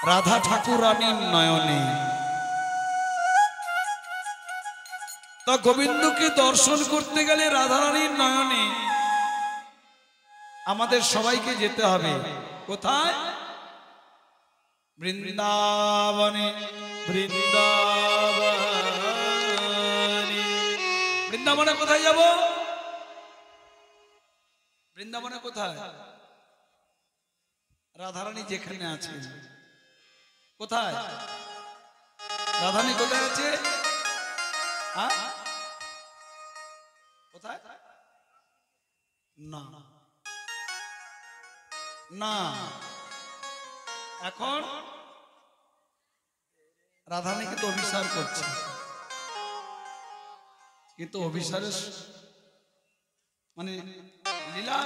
রাধা ঠাকুরানীর নয়নে। তা গোবিন্দকে দর্শন করতে গেলে রাধারানীর নয়নে আমাদের সবাইকে যেতে হবে কোথায়? বৃন্দাবনে। বৃন্দাবনে, বৃন্দাবনে কোথায় যাব? বৃন্দাবনে কোথায়? রাধারানী যেখানে আছে। কোথায় রাধারানী? কোথায় আছে? কোথায়? না না, এখন রাধারানীকে তো অভিসার করছে, কিন্তু অভিসারের মানে লীলা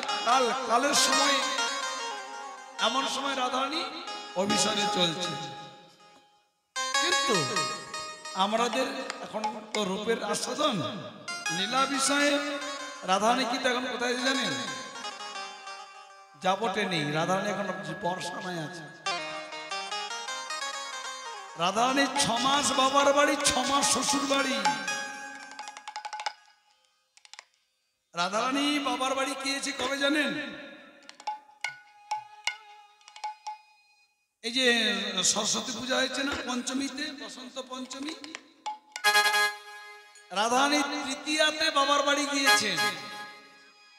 কালের সময়, এমন সময় রাধারানী অভিসারে চলছে। কিন্তু আমাদের এখন তো রূপের আস্বাদন, লীলা বিষয়ে রাধারানী কিন্তু এখন কোথায় জানেন? যাবটে নেই। রাধারানী এখন বর্ষানায় আছে। রাধারানীর 6 মাস বাবার বাড়ি, 6 মাস শ্বশুর বাড়ি। রাধারানী বাবার বাড়ি গিয়েছে কবে জানেন? এই যে সরস্বতী পূজা হয়েছে না পঞ্চমীতে, বসন্ত পঞ্চমী, রাধারানী তৃতীয়াতে বাবার বাড়ি গিয়েছেন।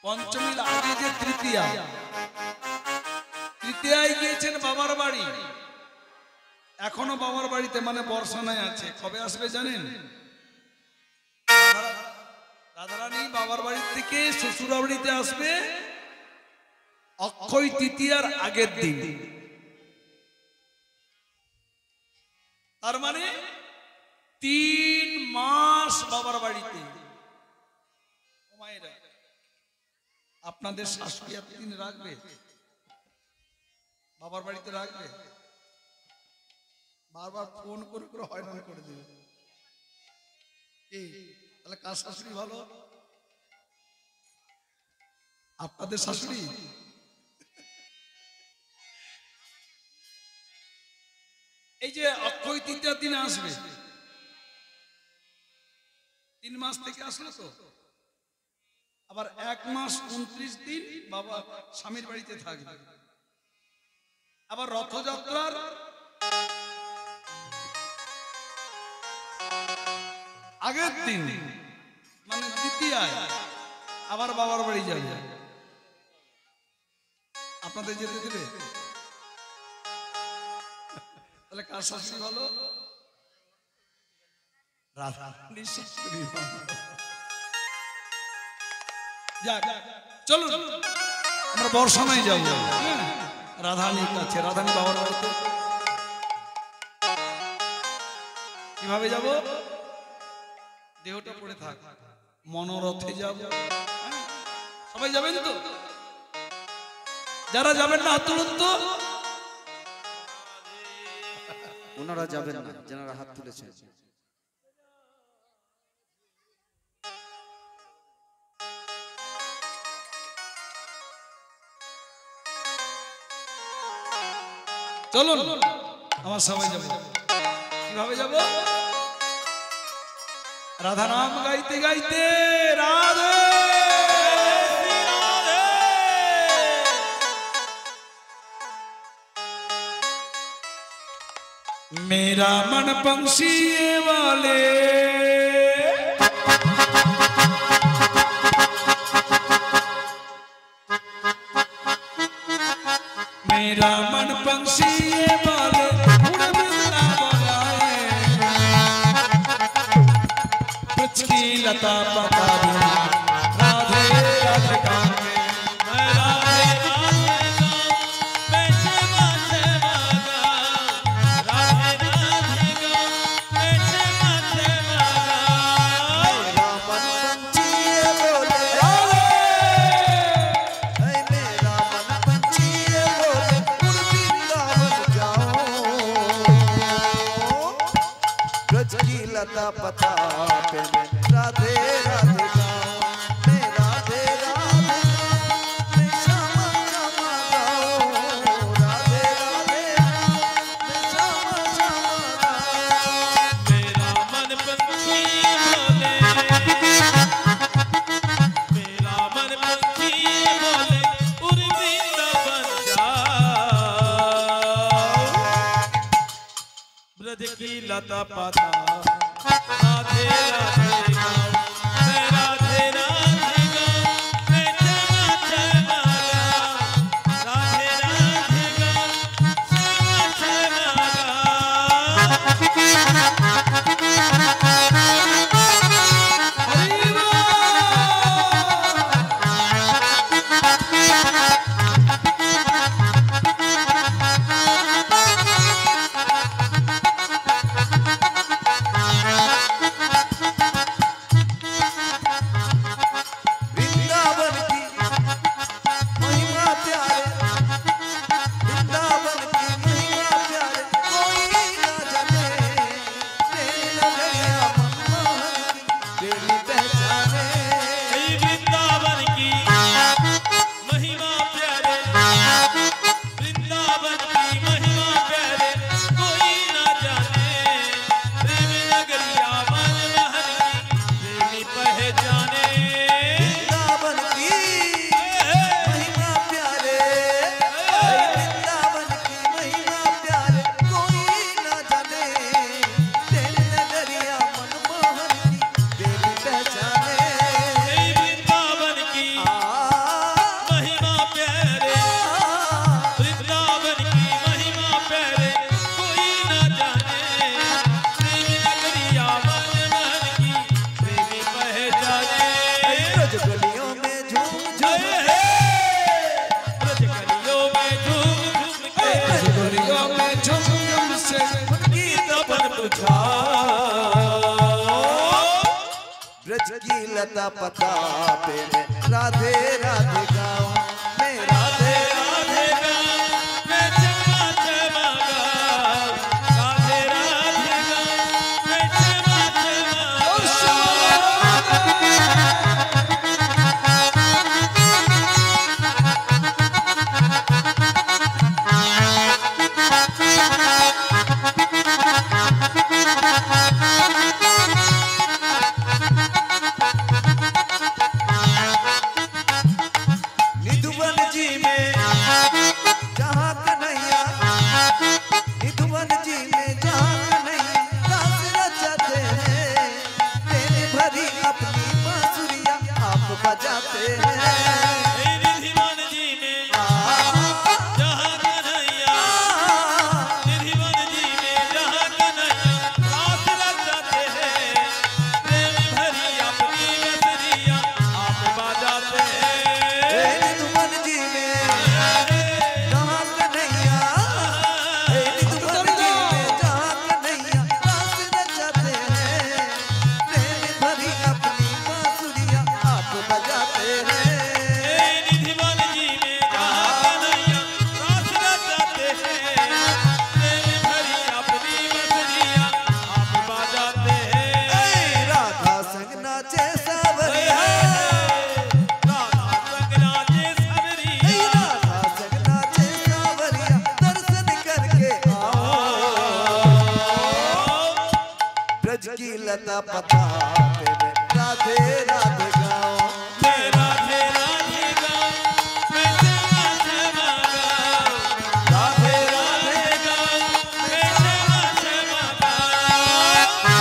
পঞ্চমীর আগে যে তৃতীয়া, তৃতীয়ায় গিয়েছেন বাবার বাড়ি। এখনো বাবার বাড়িতে মানে বর্ষানায় আছে। কবে আসবে জানেন? রাধারানী বাবার বাড়ি থেকে শ্বশুর বাড়িতে আসবে অক্ষয় তৃতীয়ার আগের দিন। তার মানে 3 মাস বাবার বাড়িতে। আপনাদের শাশুড়ি দিন রাখবে বাবার বাড়িতে? রাখবে? বারবার ফোন করে করে হয়রান করে দেবে। তাহলে কার শাশুড়ি ভালো? আপনাদের শাশুড়ি? এই যে অক্ষয় তৃতীয়ার দিনে আসবে, 3 মাস থেকে আসলো তো, আবার 1 মাস 29 দিন বাবা স্বামীর বাড়িতে থাকবে। আবার রথযাত্রার আগের দিন মানে তৃতীয়ায় আবার বাবার বাড়ি যাবে। আপনাদের যেতে দেবে? তাহলে কার শাশুড়ি ভালো? রাধারানীর শাশুড়ি ভালো। যাক, চলুন আমরা বর্ষানায় যাব রাধারানীর কাছে। রাধারানী বাবার বাড়িতে কিভাবে যাব? দেহটা পড়ে থাক, মনোরথে যাব। সবাই যাবেন তো? যারা যাবেন না হাত তুলুন তো। ওনারা যাবেন না, যারা হাত তুলেছেন। চলুন আমার সবাই যাব। কিভাবে যাব? রাধা নাম গাইতে গাইতে রাধে मेरा मन पंछी वाले मेरा मन पंछी वाले उड़ बिरला बनाए कुछ की लता पता राधे राधे कांगे पता पे राधे राधे गाओ, मैं राधे राधे मैं श्यामा श्यामा गाओ, राधे राधे मैं लता पता राधे राधे गाऊं मैं राधे राधे गाऊं मैं क्षमा क्षमा गाऊं राधे राधे गाऊं क्षमा ब्रज की लता पता पे मैं राधे राधे गाऊं मैं राधे राधे गाऊं मैं क्षमा क्षमा गाऊं राधे राधे गाऊं मैं क्षमा बजाते हैं निधिवन जी में जहाँ कन्हैया निधिवन जी में जहाँ कन्हैया रास रचाते हैं प्रेम भरी अपनी बसरिया आप बजाते हैं निधिवन जी में जहाँ कन्हैया निधिवन जी में जहाँ कन्हैया रास रचाते हैं प्रेम भरी अपनी बसरिया आप बजाते हैं निधिवन जी में जहाँ कन्हैया रास रचाते हैं प्रेम भरी अपनी बसरिया आप बजाते हैं राधा संग नाचे सावरिया राधा संग नाचे सावरिया राधा संग नाचे सावरिया दर्शन करके आओ ब्रज की लता पता पे मैं राधे राधे गाऊं मैं राधे राधे गाऊं मैं क्षमा क्षमा गाऊं राधे राधे गाऊं मैं क्षमा क्षमा गाऊं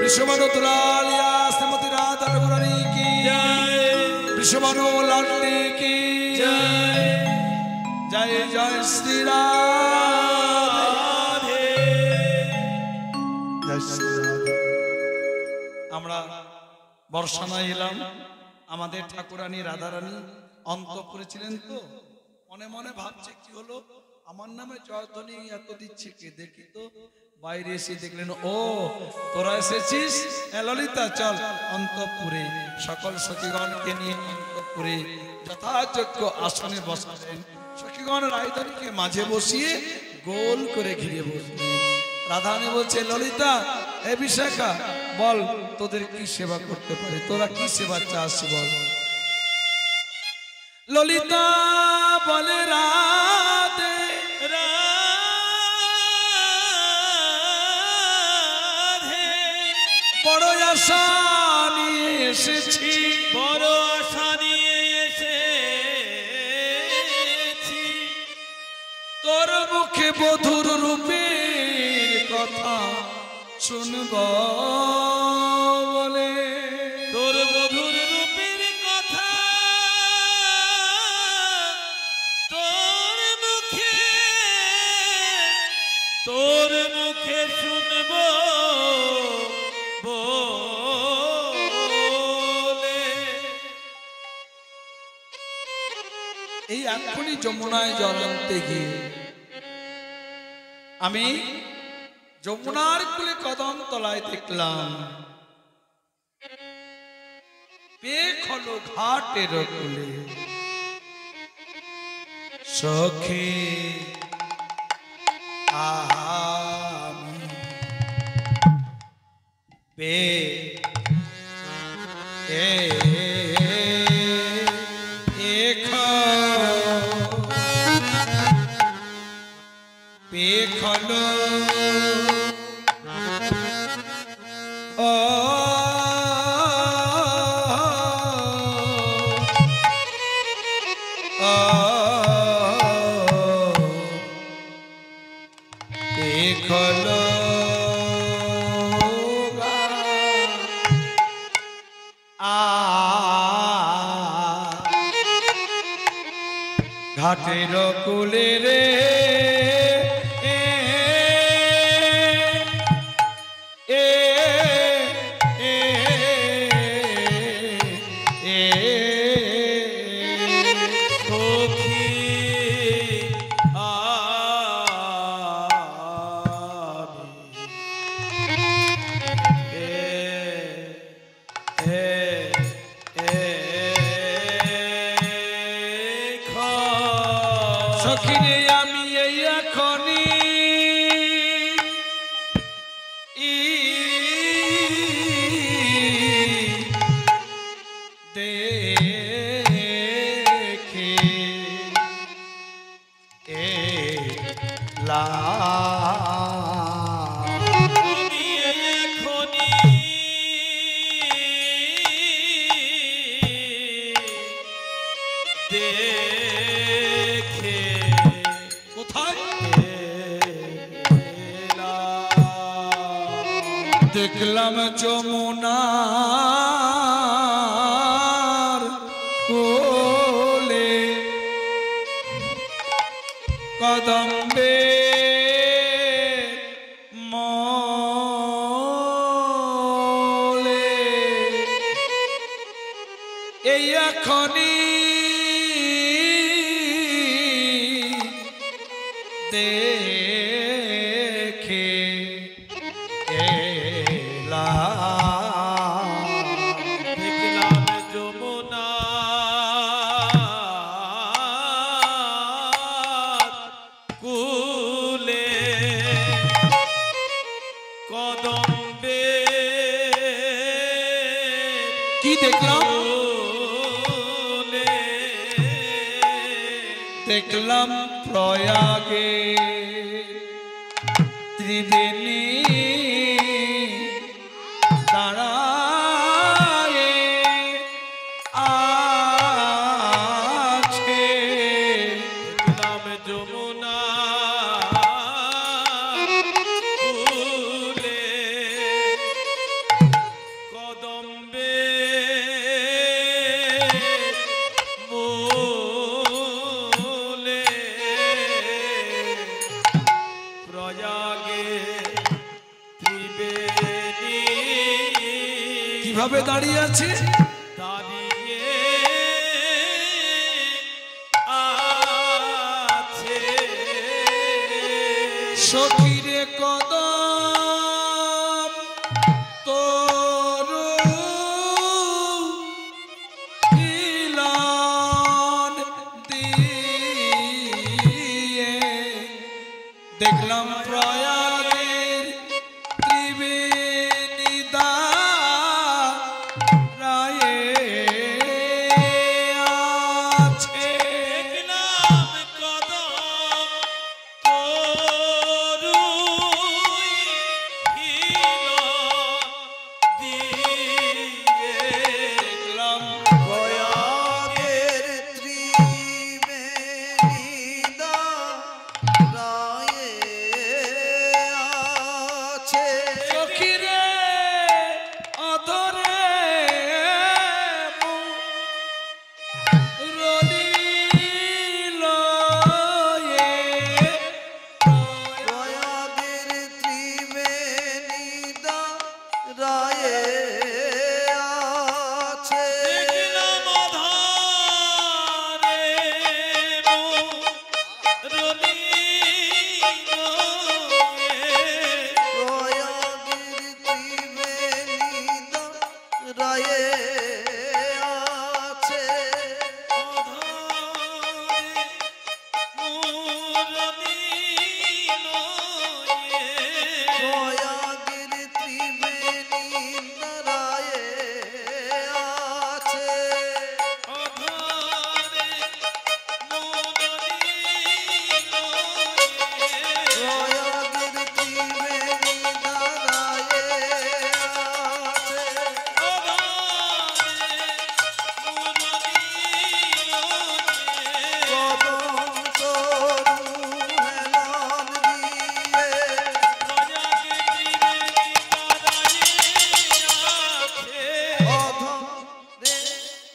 विश्वमनु तुलालिया श्रीमती राधा रघुरानी की जय विश्वमनु लाडली की जय जय जय श्री राम राधे জয় শ্রী রাধে। আমরা বর্ষানায় এলাম আমাদের ঠাকুরানী রাধারানী অন্তঃপুরে ছিলেন তো মনে মনে ভাবছে কি হলো আমার নামে জয়ধ্বনি এত দিচ্ছে কে দেখি তো বাইরে এসে দেখলেন ও তোরা এসেছিস ললিতা চল অন্তঃপুরে সকল সখীগণকে নিয়ে অন্তঃপুরে যথাযোগ্য আসনে বসালেন সখীগণ রায়ধনীকে মাঝে বসিয়ে গোল করে ঘিরে বসলেন রাধারানী বলছে ললিতা এ বিশাখা বল তোদের কি সেবা করতে পারে তোরা কি সেবা চাস বল ললিতা বলে রাধে রাধে বড় আশা নিয়ে এসেছি বড় আশা নিয়ে এসেছি তোর মুখে বধুর রূপের কথা শুনব বলে তোর মধুর রূপের কথা তোর মুখে শুনব বলে এই এখনই যমুনায় জল আনতে গিয়ে আমি যমুনার কুলে কদম তলায় দেখলাম পেখ হলো ঘাটের কুলে সখী আমি পে পেখলো ও পেখলো ঘাটের কুলে রে সখিরে আমি এই এখনি দেখে লা আমি এখনি দেখে কোথায় এলাম। দেখলাম যমুনার কোলে কদম্বে মলে এই এখনি দেখে দেখলাম যমুনার কুলে কদম্বে কি দেখলাম কোলে দেখলাম প্রয়াগে ত্রিবেণী দাঁড়ায়ে আছে দেখলাম যমুনার কুলে কিভাবে দাঁড়িয়ে আছে? দাঁড়িয়ে আছে সখীরে কদম তরু হিলন দিয়ে দেখলাম প্রয়াগের ত্রিবেণী দাঁড়ায়ে আছে। দেখলাম কদম তরুই হিল দিয়ে দেখলাম প্রয়াগের ত্রিবেণী দাঁড়ায়ে আছে। সখীরে অধরে রলিল প্রয়াগের ত্রিবেণী দাঁড়ায়ে আছে। দেখলাম অধরে রলিল প্রয়াগের ত্রিবেণী দাঁড়ায়ে আছে। প্রয়াগের ত্রিবেণী দাঁড়ায়ে আছে। প্রয়াগের ত্রিবেণী দাঁড়ায়ে আছে। কদম তরু হেলান দিয়ে অধরে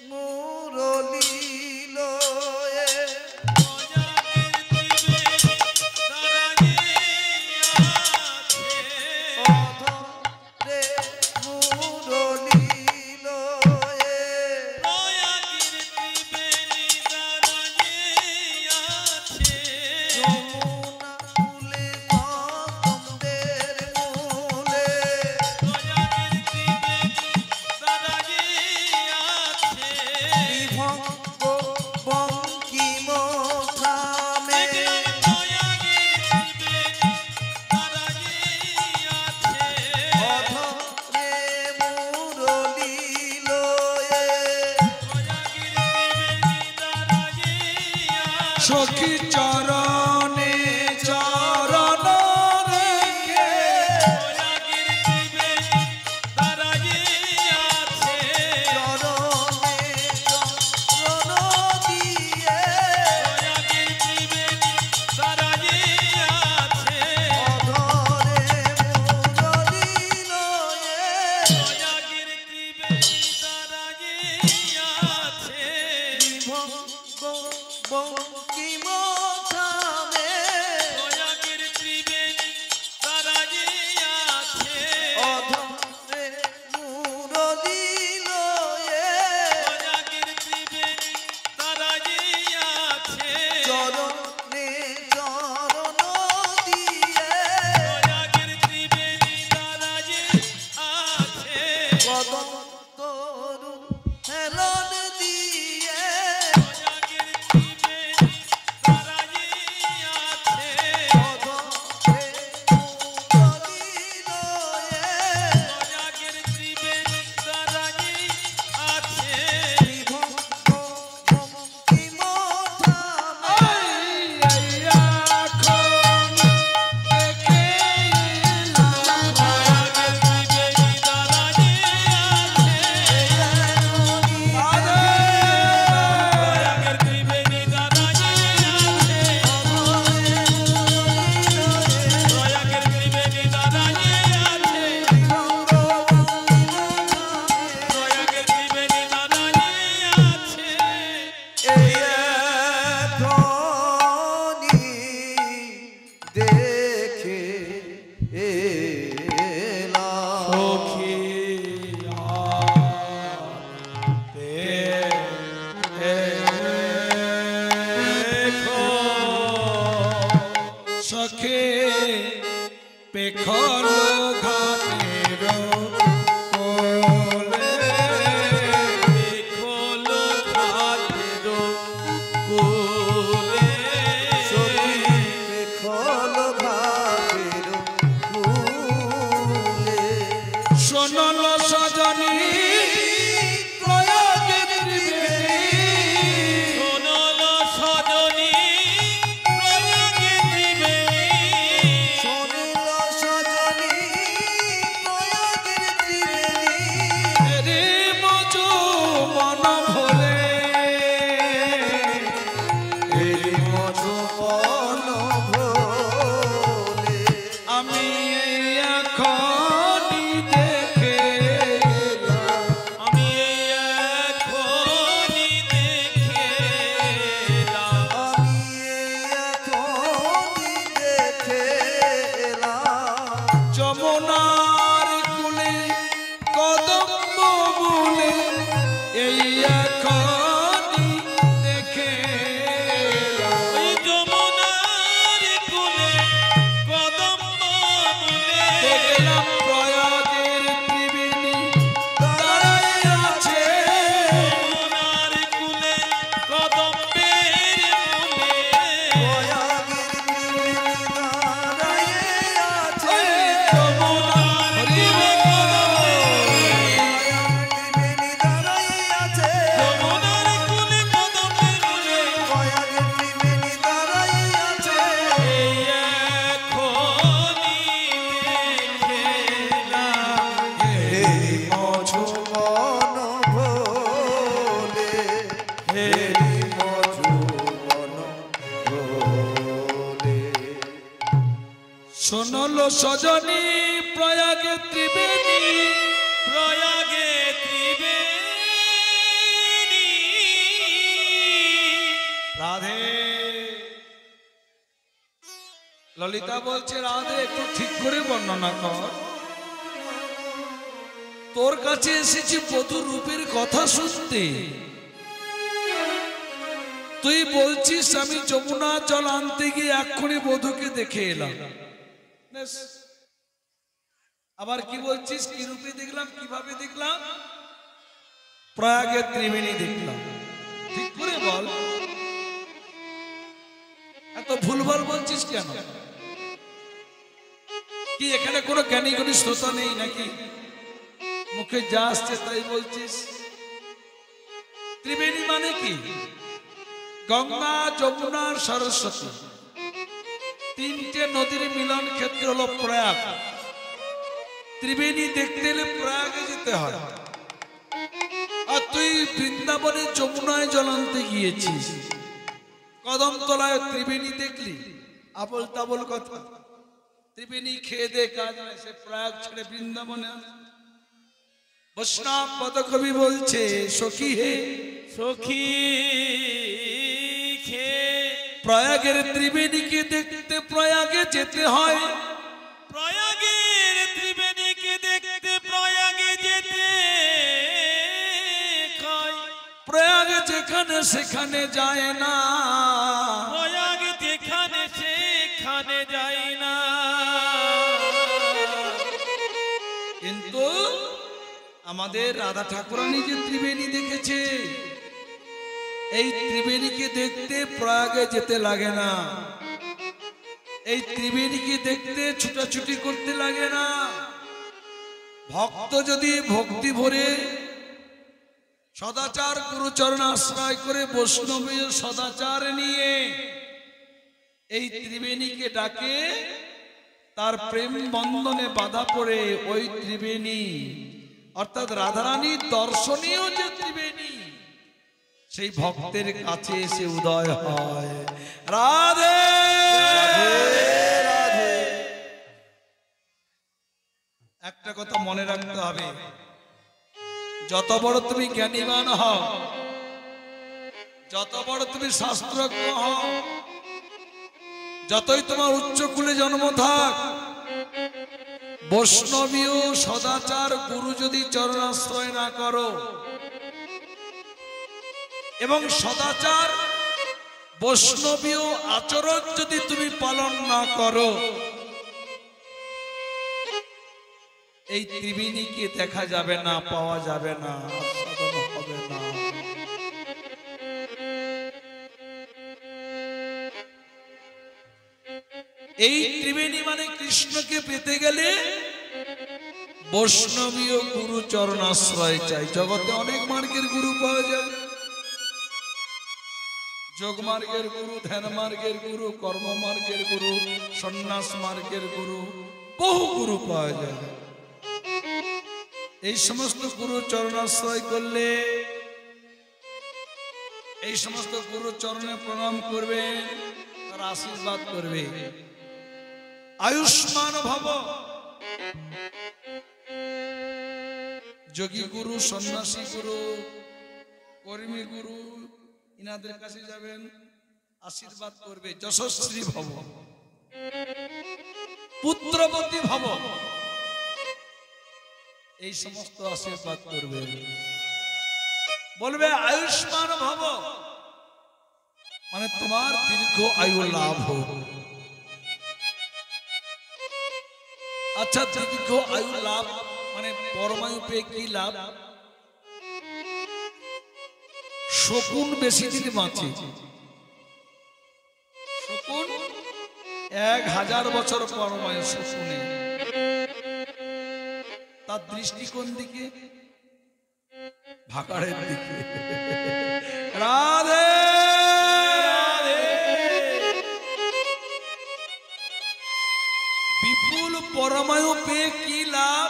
মুরলীল অধরে মুরলীল যমুনা কূলে কদমের মূলে বিভঙ্গ বঙ্কিম থামে অধরে মুরলীল সখী চরণে চরণ রেখে চরণে চরণ দিয়ে অধরে মুরলীল বিভঙ্গ বঙ্কিম থামে অধরে মুরলীল চরণে চরণ দিয়ে শোনল সজনী প্রয়াগে ত্রিবেণী শোনল সজনী প্রয়াগে ত্রিবেণী শোনিল সজনী প্রয়াগের ত্রিবেণী রে মজু মন ভোলে এই মধুবন ভোলে আমি এই এখনই দেখে এলাম। আমি এখনই দেখে এলাম আমি এখনই দেখে এলাম যমুনার কুলে কদম্ব মূলে এই এখনই দেখে এলাম। ওই যমুনার কোলে কদম্ব মূলে দেখলাম প্রয়াগের ত্রিবেণী দাঁড়ায় আছে যমুনার কোলে কদম্বের মূলে প্রয়াগের ত্রিবেণী দাঁড়ায়ে আছে যমুনার কুলে ত্রিবেণী দাঁড়ায়ে আছে যমুনার কোলে কদম্বের মূলে প্রয়াগের ত্রিবেণী দাঁড়ায়ে আছে এই এখনই দেখে এলাম এই মধুবন ভোলে এই মধুবন ভোলে শোনল সজনী প্রয়াগে ত্রিবেণী প্রয়াগে ত্রিবেণী রাধে ললিতা বলছে রাধে একটু ঠিক করে বর্ণনা কর তোর কাছে এসেছি বধূ রূপের কথা শুনতে তুই বলছিস আমি যমুনা জল আনতে গিয়ে এক্ষুনি বধূকে দেখে এলাম ব্যাস। আবার কি বলছিস কি রূপে দেখলাম কিভাবে দেখলাম প্রয়াগে ত্রিবেণী দেখলাম ঠিক করে বল এত ভুলভাল বলছিস কেন কি এখানে কোনো জ্ঞানী গুণী শ্রোতা নেই নাকি মুখে যা আসছে তাই বলছিস ত্রিবেণী মানে কি গঙ্গা যমুনা সরস্বতী তিনটে নদীর মিলন ক্ষেত্র হলো প্রয়াগ ত্রিবেণী দেখতে এলে প্রয়াগে যেতে হয় আর তুই বৃন্দাবনে যমুনায় জল আনতে গিয়েছিস কদমতলায় ত্রিবেণী দেখলি আবল তাবল কথা ত্রিবেণী খেয়ে দে কাজ নাই সে প্রয়াগ ছেড়ে বৃন্দাবনে আসে। বৈষ্ণব পদকবি বলছে সখী হে সখী খে প্রয়াগের ত্রিবেণীকে দেখতে প্রয়াগে যেতে হয় প্রয়াগের ত্রিবেণীকে দেখতে প্রয়াগে যেতে হয় প্রয়াগে যেখানে সেখানে যায় না প্রয়াগ যেখানে সেখানে যাই না কিন্তু আমাদের রাধা ঠাকুরানী যে ত্রিবেণী দেখেছে এই ত্রিবেণীকে দেখতে প্রয়াগে যেতে লাগে না এই ত্রিবেণীকে দেখতে ছুটাছুটি করতে লাগে না ভক্ত যদি ভক্তি ভরে সদাচার গুরুচরণ আশ্রয় করে বৈষ্ণবীয় সদাচার নিয়ে এই ত্রিবেণীকে ডাকে তার প্রেম বন্ধনে বাধা পড়ে ওই ত্রিবেণী অর্থাৎ রাধারানীর দর্শনীয় যে ত্রিবেণী সেই ভক্তের কাছে এসে উদয় হয় রাধে একটা কথা মনে রাখতে হবে যত বড় তুমি জ্ঞানীবান হও যত বড় তুমি শাস্ত্রজ্ঞ হও যতই তোমার উচ্চ কুলে জন্ম থাক বৈষ্ণবীয় সদাচার গুরু যদি চরণাশ্রয় না করো এবং সদাচার বৈষ্ণবীয় আচরণ যদি তুমি পালন না করো এই ত্রিবেণীকে দেখা যাবে না পাওয়া যাবে না আস্বাদন হবে না এই ত্রিবেণী মানে কৃষ্ণকে পেতে গেলে বৈষ্ণবীয় গুরু চরণাশ্রয় চাই। জগতে অনেক মার্গের গুরু পাওয়া যায়, যোগ মার্গের গুরু, ধ্যান মার্গের গুরু, কর্ম মার্গের গুরু, সন্ন্যাস মার্গের গুরু, বহু গুরু পাওয়া যায়। এই সমস্ত গুরু চরণাশ্রয় করলে, এই সমস্ত গুরু চরণে প্রণাম করবে, তার আশীর্বাদ করবে। আয়ুষ্মান ভব। যোগী গুরু, সন্ন্যাসী গুরু, কর্মী গুরু, ইনাদের কাছে যাবেন, আশীর্বাদ করবে। যশস্বী ভব, পুত্রবতী ভব, এই সমস্ত আশীর্বাদ করবে। বলবে আয়ুষ্মান ভব, মানে তোমার দীর্ঘ আয়ু লাভ হোক। আচ্ছা, দীর্ঘ আয়ু লাভ মানে পরমায়ু পেয়ে কি লাভ? শকুন বেশি দিন বাঁচে। শকুন 1000 বছর পরমায়ু শকুনে। তার দৃষ্টি কোন দিকে? ভাগাড়ের দিকে। রাধে বিপুল পরমায়ু পেয়ে কি লাভ?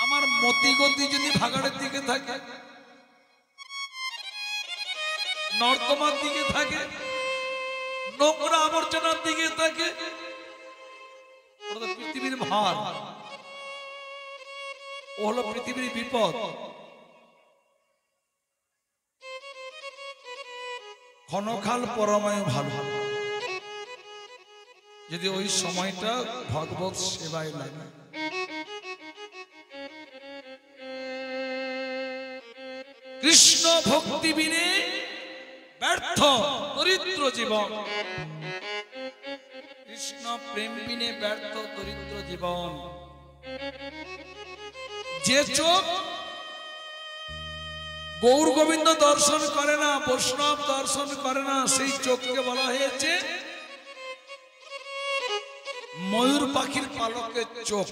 আমার মতিগতি যদি ভাগাড়ের দিকে থাকে, নর্দমার দিকে থাকে, নোংরা আবর্জনার দিকে থাকে, পৃথিবীর ভার, ও হলো পৃথিবীর বিপদ। ক্ষণকাল পরমায়ু ভালো, যদি ওই সময়টা ভগবত সেবায় লাগে। কৃষ্ণ ভক্তি বিনে ব্যর্থ দরিদ্র জীবন, কৃষ্ণ প্রেম বিনে ব্যর্থ দরিদ্র জীবন। যে চোখ গৌর গোবিন্দ দর্শন করে না, বৈষ্ণব দর্শন করে না, সেই চোখকে বলা হয়েছে ময়ূর পাখির পালকের চোখ।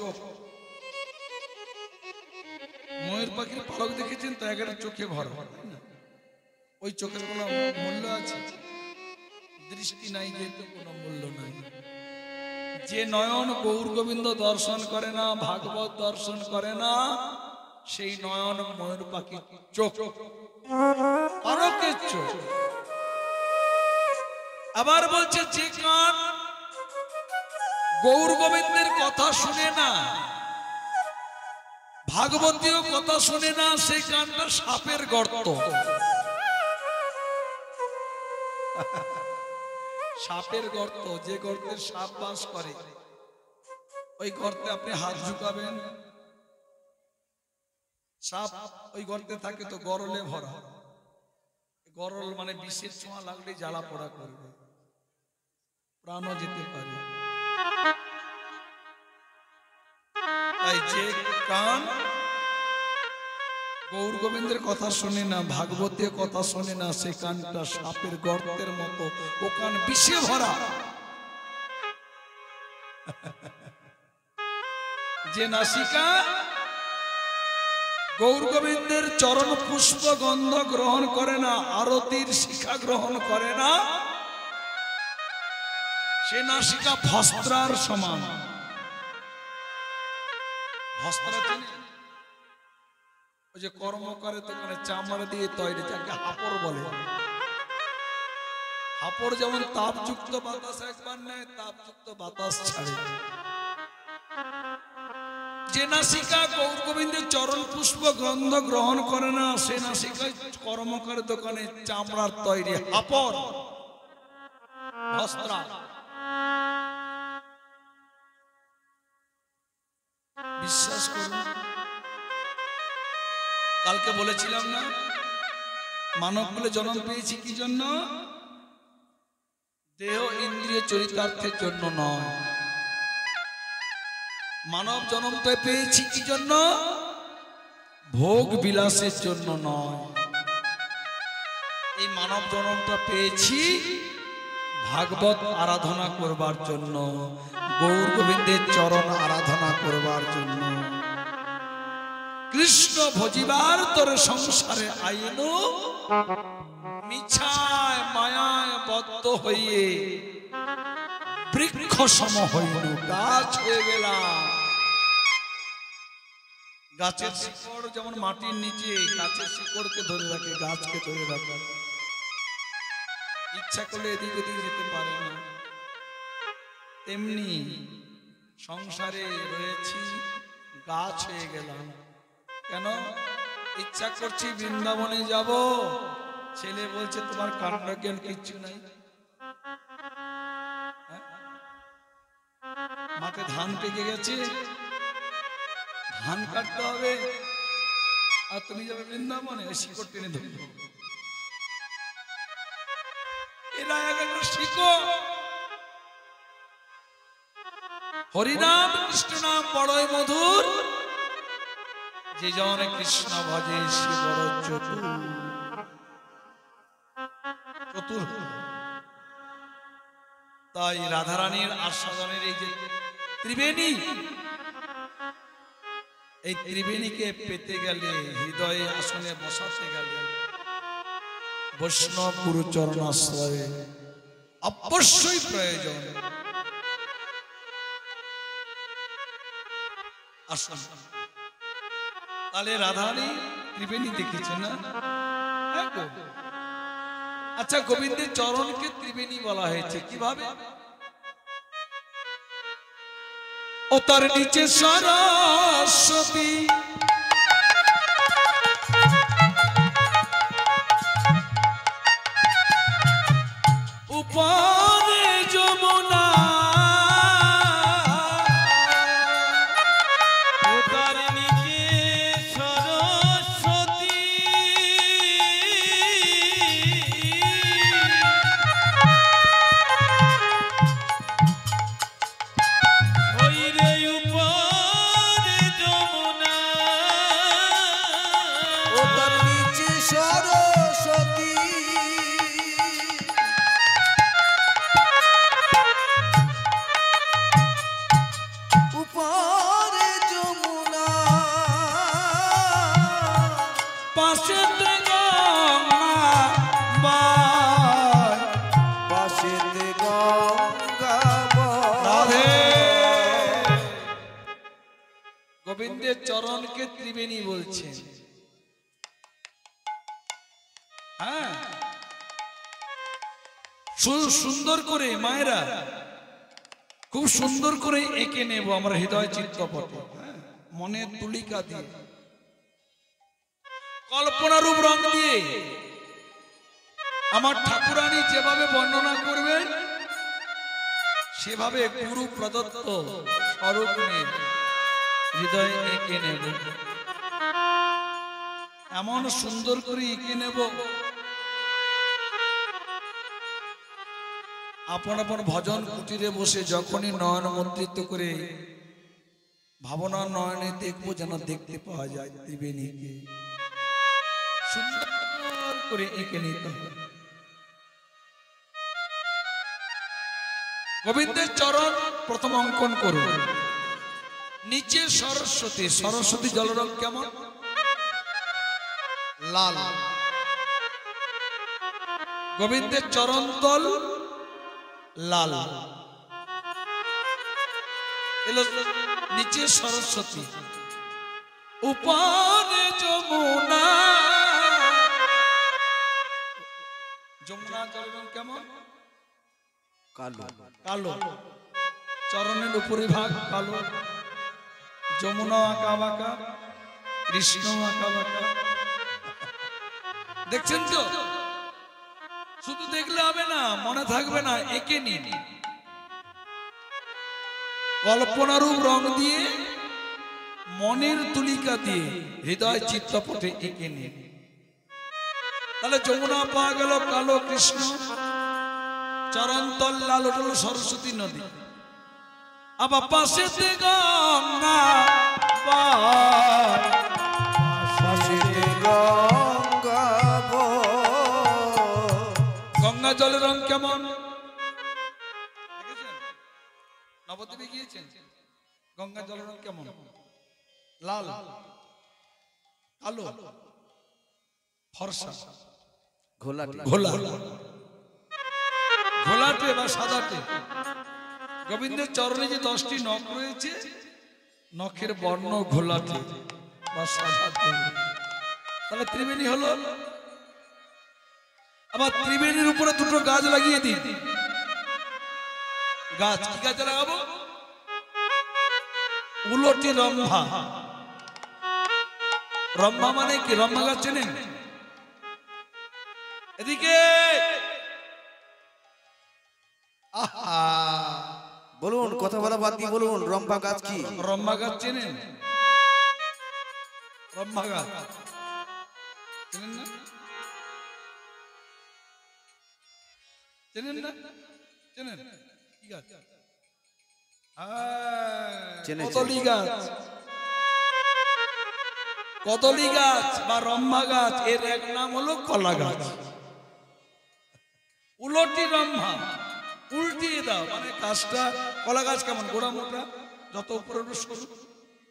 ময়ূর পাখির পালক দেখেছেন তো? একটা চোখে ভরা, ওই চোখের কোনো মূল্য আছে? দৃষ্টি নাই যেহেতু কোনো মূল্য নাই। যে নয়ন গৌর গোবিন্দ দর্শন করে না, ভাগবত দর্শন করে না, সেই নয়ন ময়ূর পাখির চোখ, পালকের চোখ। আবার বলছে যে কান গৌর গোবিন্দের কথা শুনে না, ভাগবতীয় কথা শুনে না, সেই কানটা সাপের গর্ত। সাপের গর্ত, যে গর্তে সাপ বাস করে, ওই গর্তে আপনি হাত ঝুঁকাবেন, সাপ ওই গর্তে থাকে তো গরলে ভরা। গরল মানে বিষের ছোঁয়া লাগলে জ্বালা পোড়া করবে, প্রাণও যেতে পারে। তাই যে কান গৌর গোবিন্দের কথা শুনে না, ভাগবতের কথা শুনে না, সে কানটা সাপের গর্তের মতো, ও কান বিষে ভরা। যে নাসিকা গৌর গোবিন্দের চরণ পুষ্প গন্ধ গ্রহণ করে না, আরতির শিক্ষা গ্রহণ করে না, সে নাসিকা ভস্ত্রার সমান। ভস্ত্র চিনি? ওই যে কর্ম করে দোকানে চামড়া দিয়ে তৈরি, যাকে হাপড় বলে। হাপড় যেমন তাপযুক্ত বাতাস একবার নেয়, তাপযুক্ত বাতাস ছাড়ে। যে নাসিকা গৌর গোবিন্দের চরণ পুষ্প গন্ধ গ্রহণ করে না, সে নাসিকায় কর্মকার দোকানে চামড়ার তৈরি হাপড়, বস্ত্র। বিশ্বাস করুন, কালকে বলেছিলাম না, মানব বলে জন্ম পেয়েছি কি জন্য? দেহ ইন্দ্রিয় চরিতার্থের জন্য নয়। মানব জন্মটা পেয়েছি কি জন্য? ভোগ বিলাসের জন্য নয়। এই মানব জন্মটা পেয়েছি ভাগবত আরাধনা করবার জন্য, গৌর গোবিন্দের চরণ আরাধনা করবার জন্য, কৃষ্ণ ভজিবার তোর সংসারে আইন, মিছায় মায়ায় বদ্ধ হইয়ে বৃক্ষ সম হইল, গাছ হয়ে গেলাম। গাছের শিকড় যেমন মাটির নিচে গাছের শিকড়কে ধরে রাখে, গাছকে ধরে রাখে, ইচ্ছা করলে এদিক ওদিক যেতে পারে না, তেমনি সংসারে রয়েছি, গাছ হয়ে গেলাম। কেন? ইচ্ছা করছি বৃন্দাবনে যাব, ছেলে বলছে তোমার কাণ্ড জ্ঞান কিচ্ছু নাই, মাঠে ধান পেকে গেছে, ধান কাটতে হবে, আর তুমি যাবে বৃন্দাবনে, শিকড় টেনে ধরবে। এরা একটা শিকড়। হরিনাম কৃষ্ণ নাম বড়ই মধুর, যে জন কৃষ্ণ ভজে সে বড় চতুর। চতুর। তাই রাধারানীর আস্বাদনের এই যে ত্রিবেণী, এই ত্রিবেণীকে পেতে গেলে, হৃদয়ে আসনে বসাতে গেলে, বৈষ্ণব গুরু চরণাশ্রয়ে অবশ্যই প্রয়োজন। আসুন, তাহলে রাধারানী ত্রিবেণী দেখেছেন না? আচ্ছা, গোবিন্দের চরণকে ত্রিবেণী বলা হয়েছে কিভাবে? ও তার নিচে সরস্বতী, উপরে যমুনা, ও তার নিচে সরস্বতী, ওই রে উপরে যমুনা, ও তার নিচে সরস্বতী, উপরে যমুনা, পাশে গঙ্গা বয়, পাশেতে গঙ্গা বয়। রাধে। গোবিন্দের চরণকে ত্রিবেণী বলছে। হ্যাঁ, সুন্দর করে মায়েরা, খুব সুন্দর করে এঁকে নেব আমরা হৃদয় চিত্তপটে, মনের তুলিকা দিয়ে, কল্পনারূপ রং দিয়ে। আমার ঠাকুরানী যেভাবে বর্ণনা করবেন সেভাবে গুরু প্রদত্ত স্বরূপ নিয়ে হৃদয়ে এঁকে নেব, এমন সুন্দর করে এঁকে নেব, আপন আপন ভজন কুটিরে বসে যখনই নয়ন মন্ত্রিত করে ভাবনা নয়নে দেখবো, যেন দেখতে পাওয়া যায় ত্রিবেণীকে, সুন্দর করে এঁকে নিতে হবে। গোবিন্দের চরণ প্রথম অঙ্কন করুন। নিচে সরস্বতী, সরস্বতী জলরং কেমন? লাল। গোবিন্দের চরণ তল লাল, নিচে সরস্বতী, উপরে যমুনা। যমুনা জলরং কেমন? কালো। কালো। চরণের উপরি ভাগ কালো, যমুনা আঁকা বাঁকা, কৃষ্ণ আঁকা বাঁকা। দেখছেন তো? শুধু দেখলে হবে না, মনে থাকবে না, এঁকে নিন, কল্পনারূপ রং দিয়ে, মনের তুলিকা দিয়ে, হৃদয় চিত্তপথে এঁকে নিন। তাহলে যমুনা পাওয়া গেল কালো কৃষ্ণ, চরণতল লাল হল সরস্বতী নদী, আবার পাশেতে গঙ্গা বয়, পাশেতে গঙ্গা বয়। গঙ্গা জলের রং কেমন? দেখিয়েছেন গঙ্গা জলের রং কেমন? লাল, কালো, ফর্সা, ঘোলাটে ঘোলা, ঘোলাটে বা সাদাটে। গোবিন্দের চরণে যে 10টি নখ রয়েছে, নখের বর্ণ ঘোলাটে বা সাদাটে, তাহলে ত্রিবেণী হলো। আবার ত্রিবেণীর উপরে দুটো গাছ লাগিয়ে দিন। গাছ কি গাছ লাগাবো? উলটি রম্ভা। রম্ভা মানে কি? রম্ভা গাছ চেনেন? এদিকে আহা, বলুন, কথা বলা বাদ দিয়ে বলুন, রম্পা গাছ কি? রম্ভা গাছ চেনেন? রম্ভা গাছ চেনেন না? চেনেন না? চেনেন কি গাছ? চেনেছি। কদলী গাছ। কদলী গাছ বা রম্ভা গাছ এর এক নাম হলো কলা গাছ। উলটি রম্ভা, উল্টিয়ে দাও মানে গাছটা। কলা গাছ কেমন? গোড়া মোটা, যত উপরে উঠবে সরু।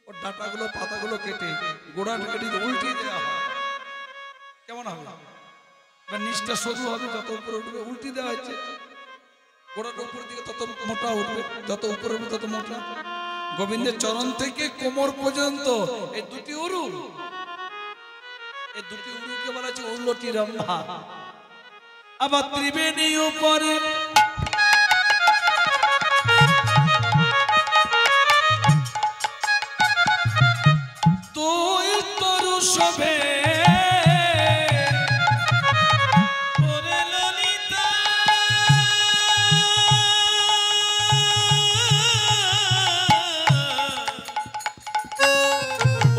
ওর ডাঁটাগুলো পাতাগুলো কেটে গোড়া কেটে উল্টিয়ে দেওয়া হয়, কেমন হবে? বা নিচটা সরু হবে, যত উপরে উঠবে উল্টি দেওয়া হচ্ছে। গোড়াটা উপরের দিকে তত মোটা উঠবে, যত উপরে উঠবে তত মোটা। গোবিন্দের চরণ থেকে কোমর পর্যন্ত এই দুটি উরু, এই দুটি উরুকে বলা হচ্ছে উল্লটি রম্ভা। আবার ত্রিবেণী উপরে তুই তরু শোভে ওরে ললিতা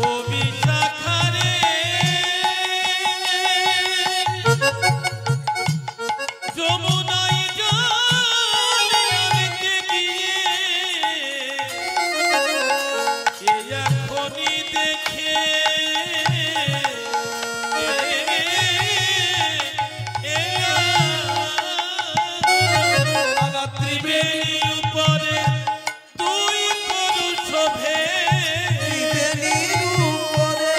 ও বিশাখারে যমুনায় জল আনতে গিয়ে এ এখনই দেখে আবার ত্রিবেণী উপরে তুই তরু শোভে ত্রিবেণীর উপরে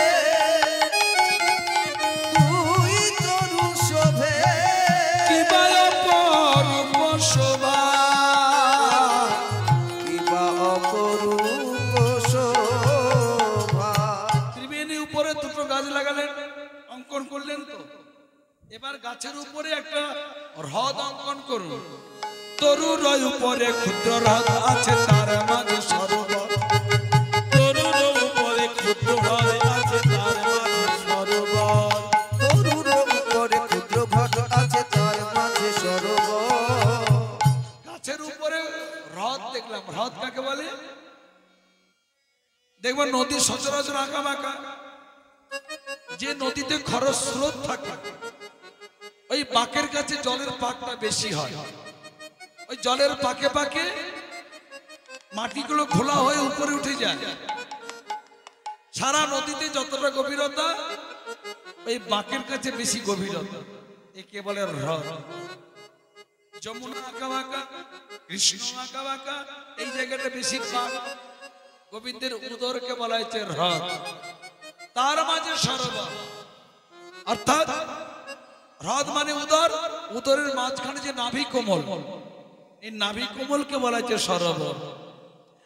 তুই তরু শোভে কিবা অপরূপ শোভা। কিবা অপরূপ শোভা। ত্রিবেণী উপরে দুটো গাছ লাগালেন, অঙ্কন করলেন তো। এবার গাছের উপরে একটা হ্রদ অঙ্কন করুন। তরুর উপরে ক্ষুদ্র হ্রদ আছে, তার মাঝে সরোবর। তরুর উপরে ক্ষুদ্র হ্রদ আছে, তার মাঝে সরোবর। তরুর উপরে ক্ষুদ্র ঘট আছে, তার মাঝে সরোবর। গাছের উপরে হ্রদ দেখলাম। হ্রদ কাকে বলে? দেখবেন নদী সচরাচর আঁকা বাঁকা। যে নদীতে খরচ স্রোত থাকে, ওই বাঁকের কাছে জলের পাকটা বেশি হয়। ওই জলের পাকে পাকে মাটিগুলো খোলা হয়ে উপরে উঠে যায়। সারা নদীতে যতটা গভীরতা, ওই বাঁকের কাছে বেশি গভীরতা। একে বলে হ্রদ। যমুনা আঁকা বাঁকা, কৃষ্ণ আঁকা বাঁকা, এই জায়গাটা বেশি পাক। গোবিন্দের উদরকে বলা হয়েছে হ্রদ, তার মাঝে সরোবর। অর্থাৎ হ্রদ মানে উদর, উদরের মাঝখানে যে নাভি কোমল, এই নাভি কোমলকে বলা হয়েছে সরোবর।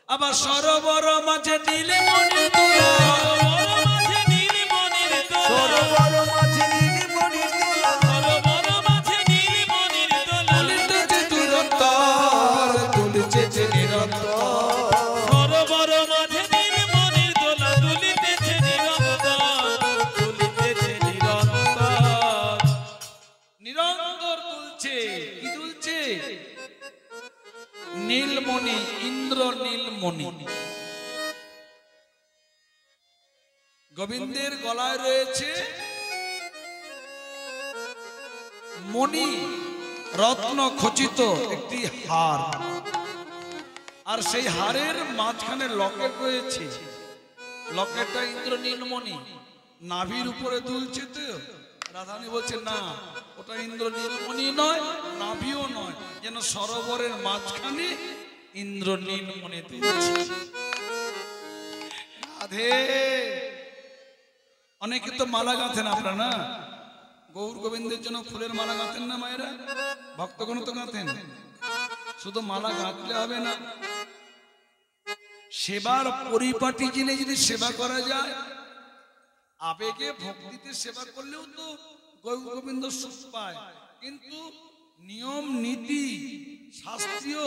আবার সরোবর মাঝে নীলমণি তোলা, সরোবর মাঝে নীলমণির তোলা, সরোবর মাঝে নীলমণির তোলা। সরোবর মাঝে নীলমণির তোলা। দুলিতেছে দুরন্তর, দুলিতেছে নিরন্তর। সরোবর মাঝে নীলমণির দোলা দুলিতেছে নিরন্তর, দুলিতেছে নিরন্তর। নিরন্তর দুলছে। কি দুলছে? নীলমণি, ইন্দ্র নীলমণি। গোবিন্দের গলায় রয়েছে মণি, রত্ন খচিত একটি হার। আর সেই হারের মাঝখানে লকেট রয়েছে। লকেটটা ইন্দ্র নীলমণি। নাভির উপরে দুলছে তো। রাধারানী বলছে না, ওটা ইন্দ্র নীলমণি নয়, নাভিও নয়, যেন সরোবরের মাঝখানে ইন্দ্রনীল মনে তুলছে। রাধে, অনেকে তো মালা গাঁথেন আপনারা না, গৌর গোবিন্দের জন্য ফুলের মালা গাঁথেন না মায়েরা, ভক্তগণ তো গাঁথেন। শুধু মালা গাঁথলে হবে না, সেবার পরিপাটি জেনে যদি সেবা করা যায়, আবেগে ভক্তিতে সেবা করলেও তো গৌর গোবিন্দ সুখ পায়। কিন্তু নিয়ম নীতি শাস্ত্রীয়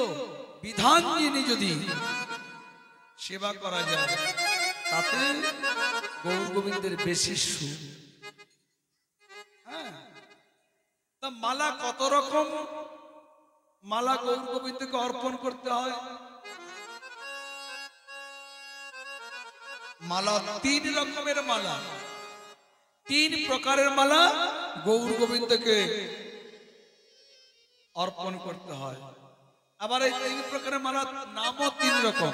বিধান জেনে যদি সেবা করা যায়, তাতে গৌর গোবিন্দের বেশি সুখ। হ্যাঁ, তা মালা কত রকম মালা গৌর গোবিন্দকে অর্পণ করতে হয়? মালা 3 রকমের মালা, 3 প্রকারের মালা গৌর গোবিন্দকে অর্পণ করতে হয়। আবার এই 3 প্রকারের মালা নামও 3 রকম।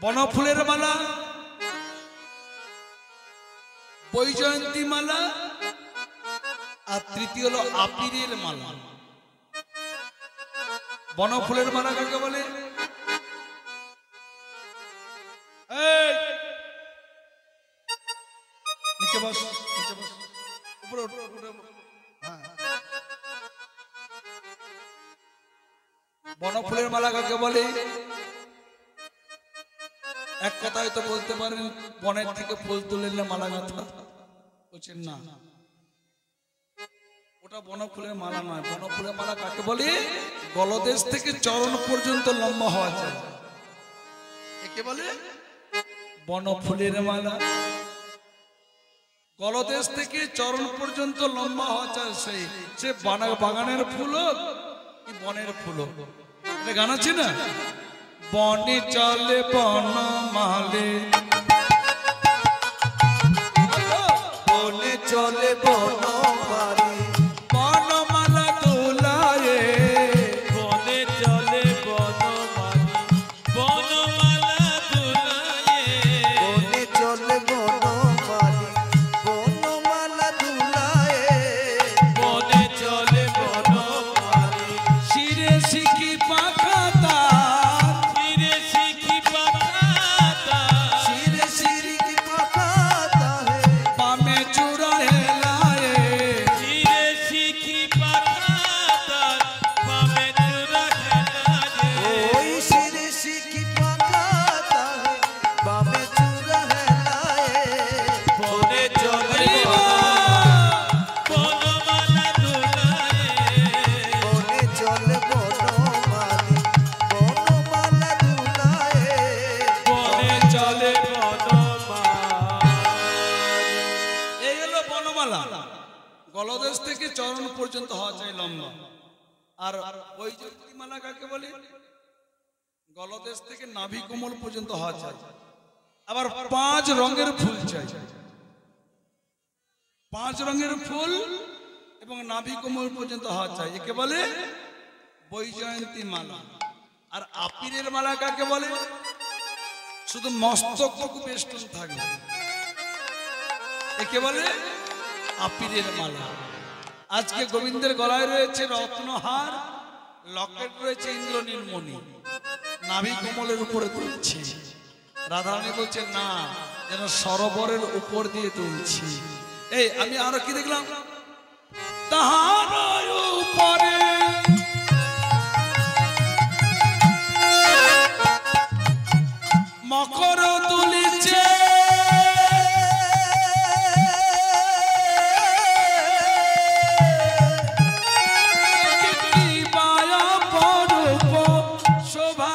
বনফুলের মালা, বৈজয়ন্তী মালা, আর তৃতীয় হলো আপিরের মালা। বনফুলের মালা কাকে বলে? এই নিচে বস, নিচে বস, উপরে ওঠ, উপরে ওঠ। হ্যাঁ, বনফুলের মালা কাকে বলে? এক কথায় তো বলতে পারেন বনের থেকে ফুল তুলে নিলে মালা গাঁথা, বলছেন না, ওটা বনফুলের মালা নয়। বনফুলের মালা কাকে বলে? গলদেশ থেকে চরণ পর্যন্ত লম্বা হওয়া চাই, একে বলে বনফুলের মালা। গলদেশ থেকে চরণ পর্যন্ত লম্বা হওয়া চাই, সে বাগানের ফুল হোক কি বনের ফুল হোক। এটা গান আছে না, বনে চলে বনমালে, বনে চলে বনমালী, বনমালা দোলায়ে, বনে চলে বনমালী, বনমালা দুলায়ে। বনে চলে বনমালী, বনমালা দুলায়ে। বনে চলে বনমালী, শিরে শিখি পাখা তার, ফিরে শিখি পাতা, শিরে শিরি কি পাখাতা হে, বামে চূড়া হেলায়ে, ফিরে শিখি পাতা, বামে চূড়া খেলায়ে। ওই শিরে শিরি পাখাতা হে, বামে চূড়া হেলায়ে। বনে চলে বনমালা দুলায়ে। বনে চলে বনমালী, বনমালা দুলায়ে। বনে চলে বনমালী। এই হলো বনমালা। গলদেশ থেকে চরণ পর্যন্ত হওয়া চাই লম্বা। আর বৈজয়ন্তী মালা কাকে বলে? গলদেশ থেকে নাভি কোমল পর্যন্ত হওয়া চাই। আবার 5 রঙের ফুল চাই, 5 রঙের ফুল এবং নাভি কোমল পর্যন্ত হওয়া চাই, একে বলে বৈজয়ন্তী মালা। আর আপিরের মালা কাকে বলে? শুধু মস্তকটুকু বেষ্টন থাকবে, একে বলে আপিরের মালা। আজকে গোবিন্দের গলায় রয়েছে রত্নহার, লকেট রয়েছে ইন্দ্রনীল মণি, নাভি কোমলের উপরে তুলছি। রাধারানী বলছে না, যেন সরোবরের উপর দিয়ে তুলছি। এই আমি আরো কি দেখলাম, তাহার উপরে মকর তুলিছে, কি মায়া পরূপ শোভা,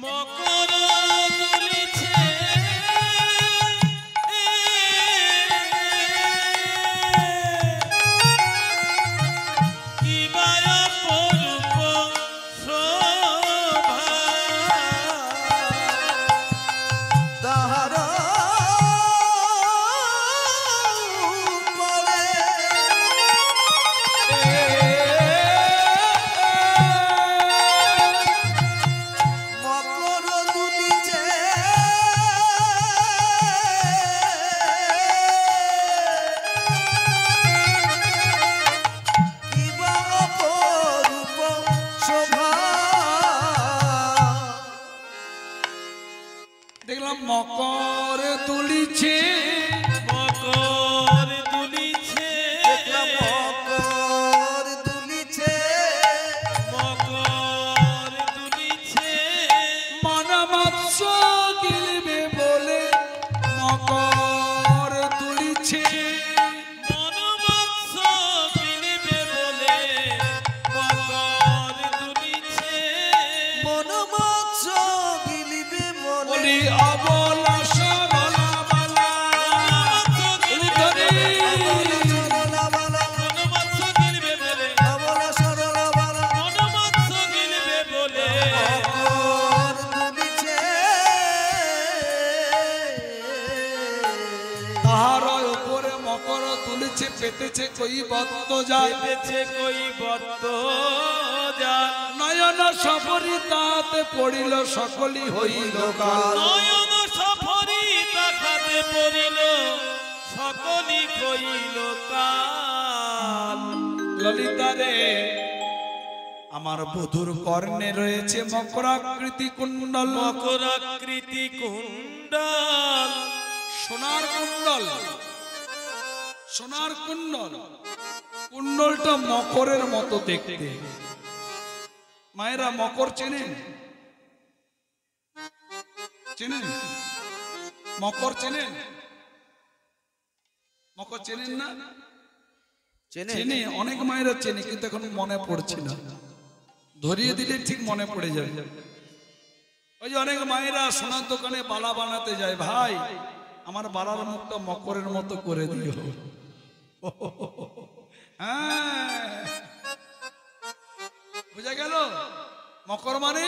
মকর দেখলাম মকর তুলিছে, মকর দুলিছে, দেখলাম মকর দুলিছে, মকর দুলিছে, মন মৎস্য গিলবে বলে মকর তুলিছে। মনোমৎস্য গিলিবে বলে মকর দুলিছে, মন মৎস্য গিলিবে বলে বলি অবলা সরলা বালা সরলা বালা, মনোমৎস্য গিলিবে বলে অবলা সরলা বালা, মনোমৎস্য গিলিবে বলে মকর দুলিছে। তাহার উপরে মকর তুলিছে, পেতেছে কই বত্ত যায়, পেতেছে কই বর্ত জাল, নয়ন সফরি তাতে পড়িল সকলি হইল কাল। নয়ন সফরি তাকাতে পড়িল সকলি কইল কাল। ললিতারে আমার বধুর কর্ণে রয়েছে মকরাকৃতি কুণ্ডল, মকরাকৃতি কুণ্ডল, সোনার কুণ্ডল, সোনার কুণ্ডল। কুণ্ডলটা মকরের মতো দেখতে। মায়েরা মকর চেনেন? চেনেন? মকর চেনেন? মকর চেনেন না? চেনে চেনে, অনেক মায়েরা চেনে, কিন্তু এখন মনে পড়ছে না। ধরিয়ে দিলে ঠিক মনে পড়ে যাবে। ওই যে অনেক মায়েরা সোনার দোকানে বালা বানাতে যায়, ভাই আমার বালার মুখটা মকরের মতো করে দিও। হ্যাঁ, বুঝা গেল? মকর মানে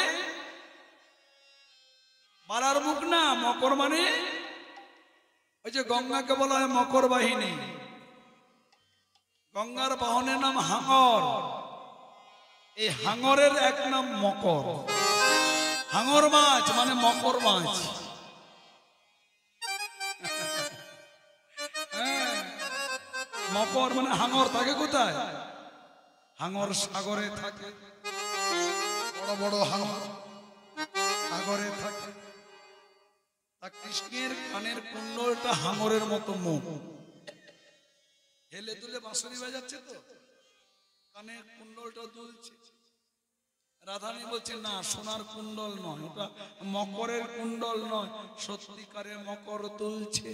বালার মুখ না, মকর মানে ওই যে গঙ্গাকে বলা হয় মকর বাহিনী। গঙ্গার বাহনের নাম হাঙর, এই হাঙরের এক নাম মকর। হাঙর মাছ মানে মকর মাছ। হ্যাঁ, মকর মানে হাঙর থাকে কোথায়? হাঙর সাগরে থাকে, বড় বড় হাঙর সাগরে থাকে। তা কৃষ্ণের কানের কুণ্ডলটা হাঙরের মতো মুখ, হেলে তুলে বাঁশরি বাজাচ্ছে তো, কানের কুণ্ডলটা দুলছে। রাধারানী বলছে না, সোনার কুণ্ডল নয়, ওটা মকরের কুণ্ডল নয়, সত্যিকারের মকর তুলছে।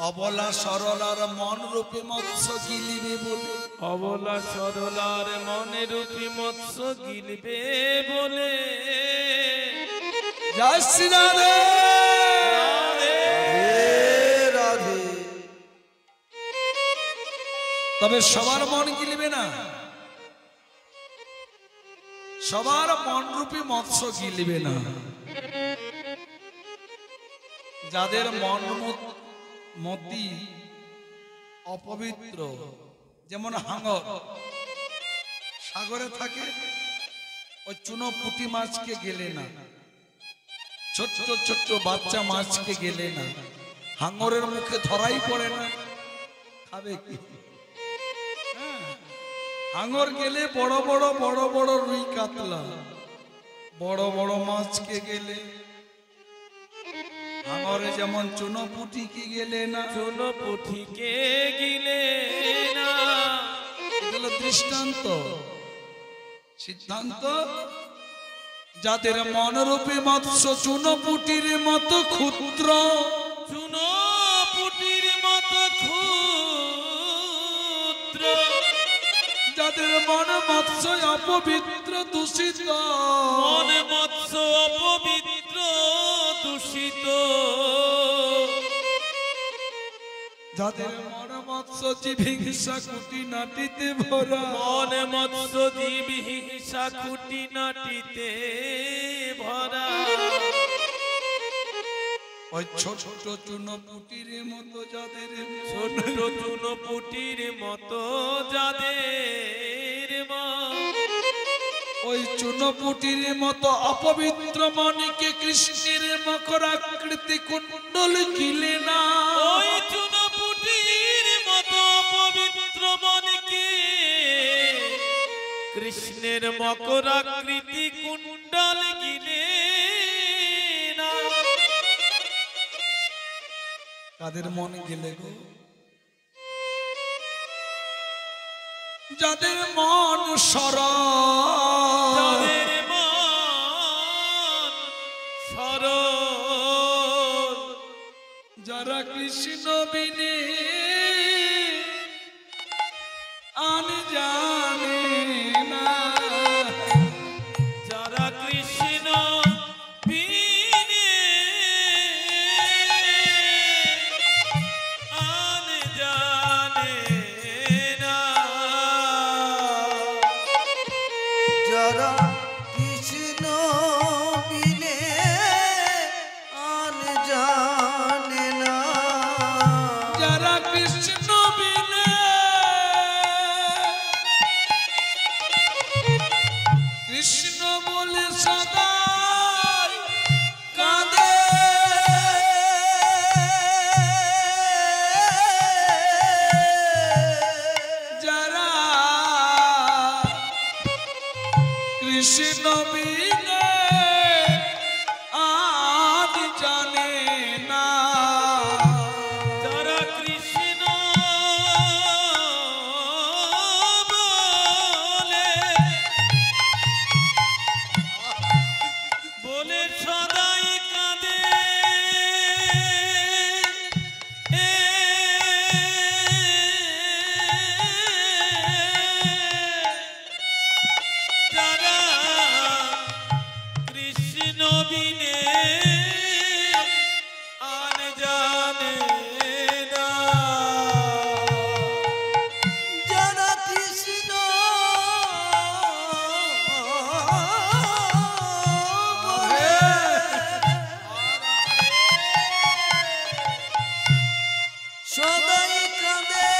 অবলা সরলার মন রূপে মৎস্য গিলিবে বলে, অবলা সরলার মনে রূপী মৎস্য গিলবে বলে। জয় শ্রী রাধে। রাধে। তবে সবার মন গিলবে না, সবার মন রূপী মৎস্য গিলবে না। যাদের মন মতি অপবিত্র, যেমন হাঙর সাগরে থাকে, ওই চুনো পুঁটি মাছকে গেলে না, ছোট্ট ছোট্ট বাচ্চা মাছকে গেলে না, হাঙরের মুখে ধরাই পড়ে না, খাবে কি? হাঙর গেলে বড় বড় বড় বড় রুই কাতলা, বড় বড় মাছকে গেলে, হাঙরে যেমন চুনো পুঁটিকে গেলে না, চুনো পুঁঠিকে গিলে না। এগুলো দৃষ্টান্ত, সিদ্ধান্ত। যাদের মনরূপী মৎস্য চুনো পুটির মতো ক্ষুদ্র, চুনো পুটির মতো ক্ষুদ্র, যাদের মন মৎস্য অপবিত্র দূষিত, মন মৎস্য অপবিত্র দূষিত, যাদের মন মৎস্য জিভিংসা কুটি নাটিতে ভরা, মন মৎস্য জীব হিংসা খুঁটি নাটিতে ভরা। ওই ছোট চুনো পুটির মতো যাদের, ছোট চুনো পুটির মতো যাদের মন, ওই চুনো পুটির মতো অপবিত্র মনকে কৃষ্ণের মকরাকৃতি কুণ্ডল গিলে না। ওই চুনো পুটির মতো পবিত্র মনকে কৃষ্ণের মকরাকৃতি কুণ্ডল গিলে কাদের মন গেলে গো? যাদের মন সরল, যাদের মন সরল, যারা কৃষ্ণ বিনে আন জানে না, যারা কৃষ্ণ বিনে আন জানে না, যারা কৃষ্ণ বিনে আন জানে না, যারা কৃষ্ণ বিনে কৃষ্ণ বলে সদাই কাঁদে, যারা কৃষ্ণ বিনে আজ জানে না, যারা কৃষ্ণ বলে বলে সদাই কাঁদে, যারা কৃষ্ণ বিনে আন জানে না, যারা কৃষ্ণ সদাই কাঁদে,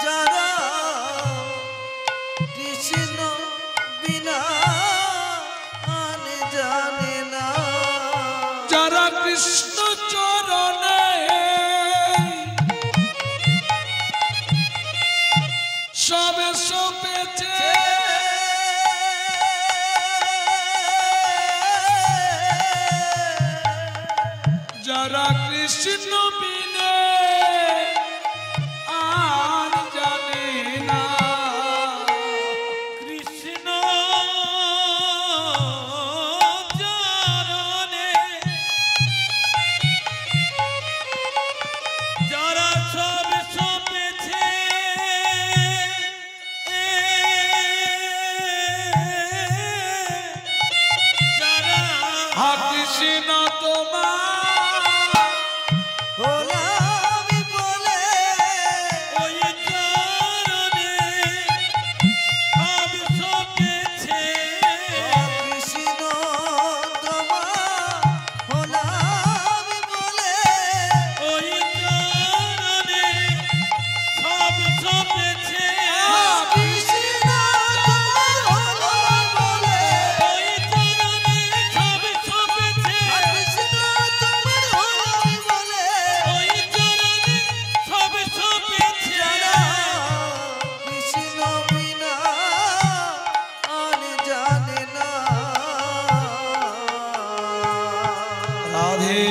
যারা কৃষ্ণ বিনা আন জানে না, যারা কৃষ্ণ চরণে সবে সপেছে, যারা কৃষ্ণ বিনে আর জানে না, কৃষ্ণ চরণে যারা সব সপেছে, যারা হা কৃষ্ণ তোমার হলাম বলে ওই চরণে সব সপেছে, কৃষ্ণ তোমার হলাম বলে, ওই চরণে সব সপেছে, কৃষ্ণ তোমার হলাম বলে, ওই চরণে সব সপেছে, কৃষ্ণ তোমার হলাম বলে, ওই চরণে সব সপেছে, যারা কৃষ্ণ বিনা আন জানে না, রাধে।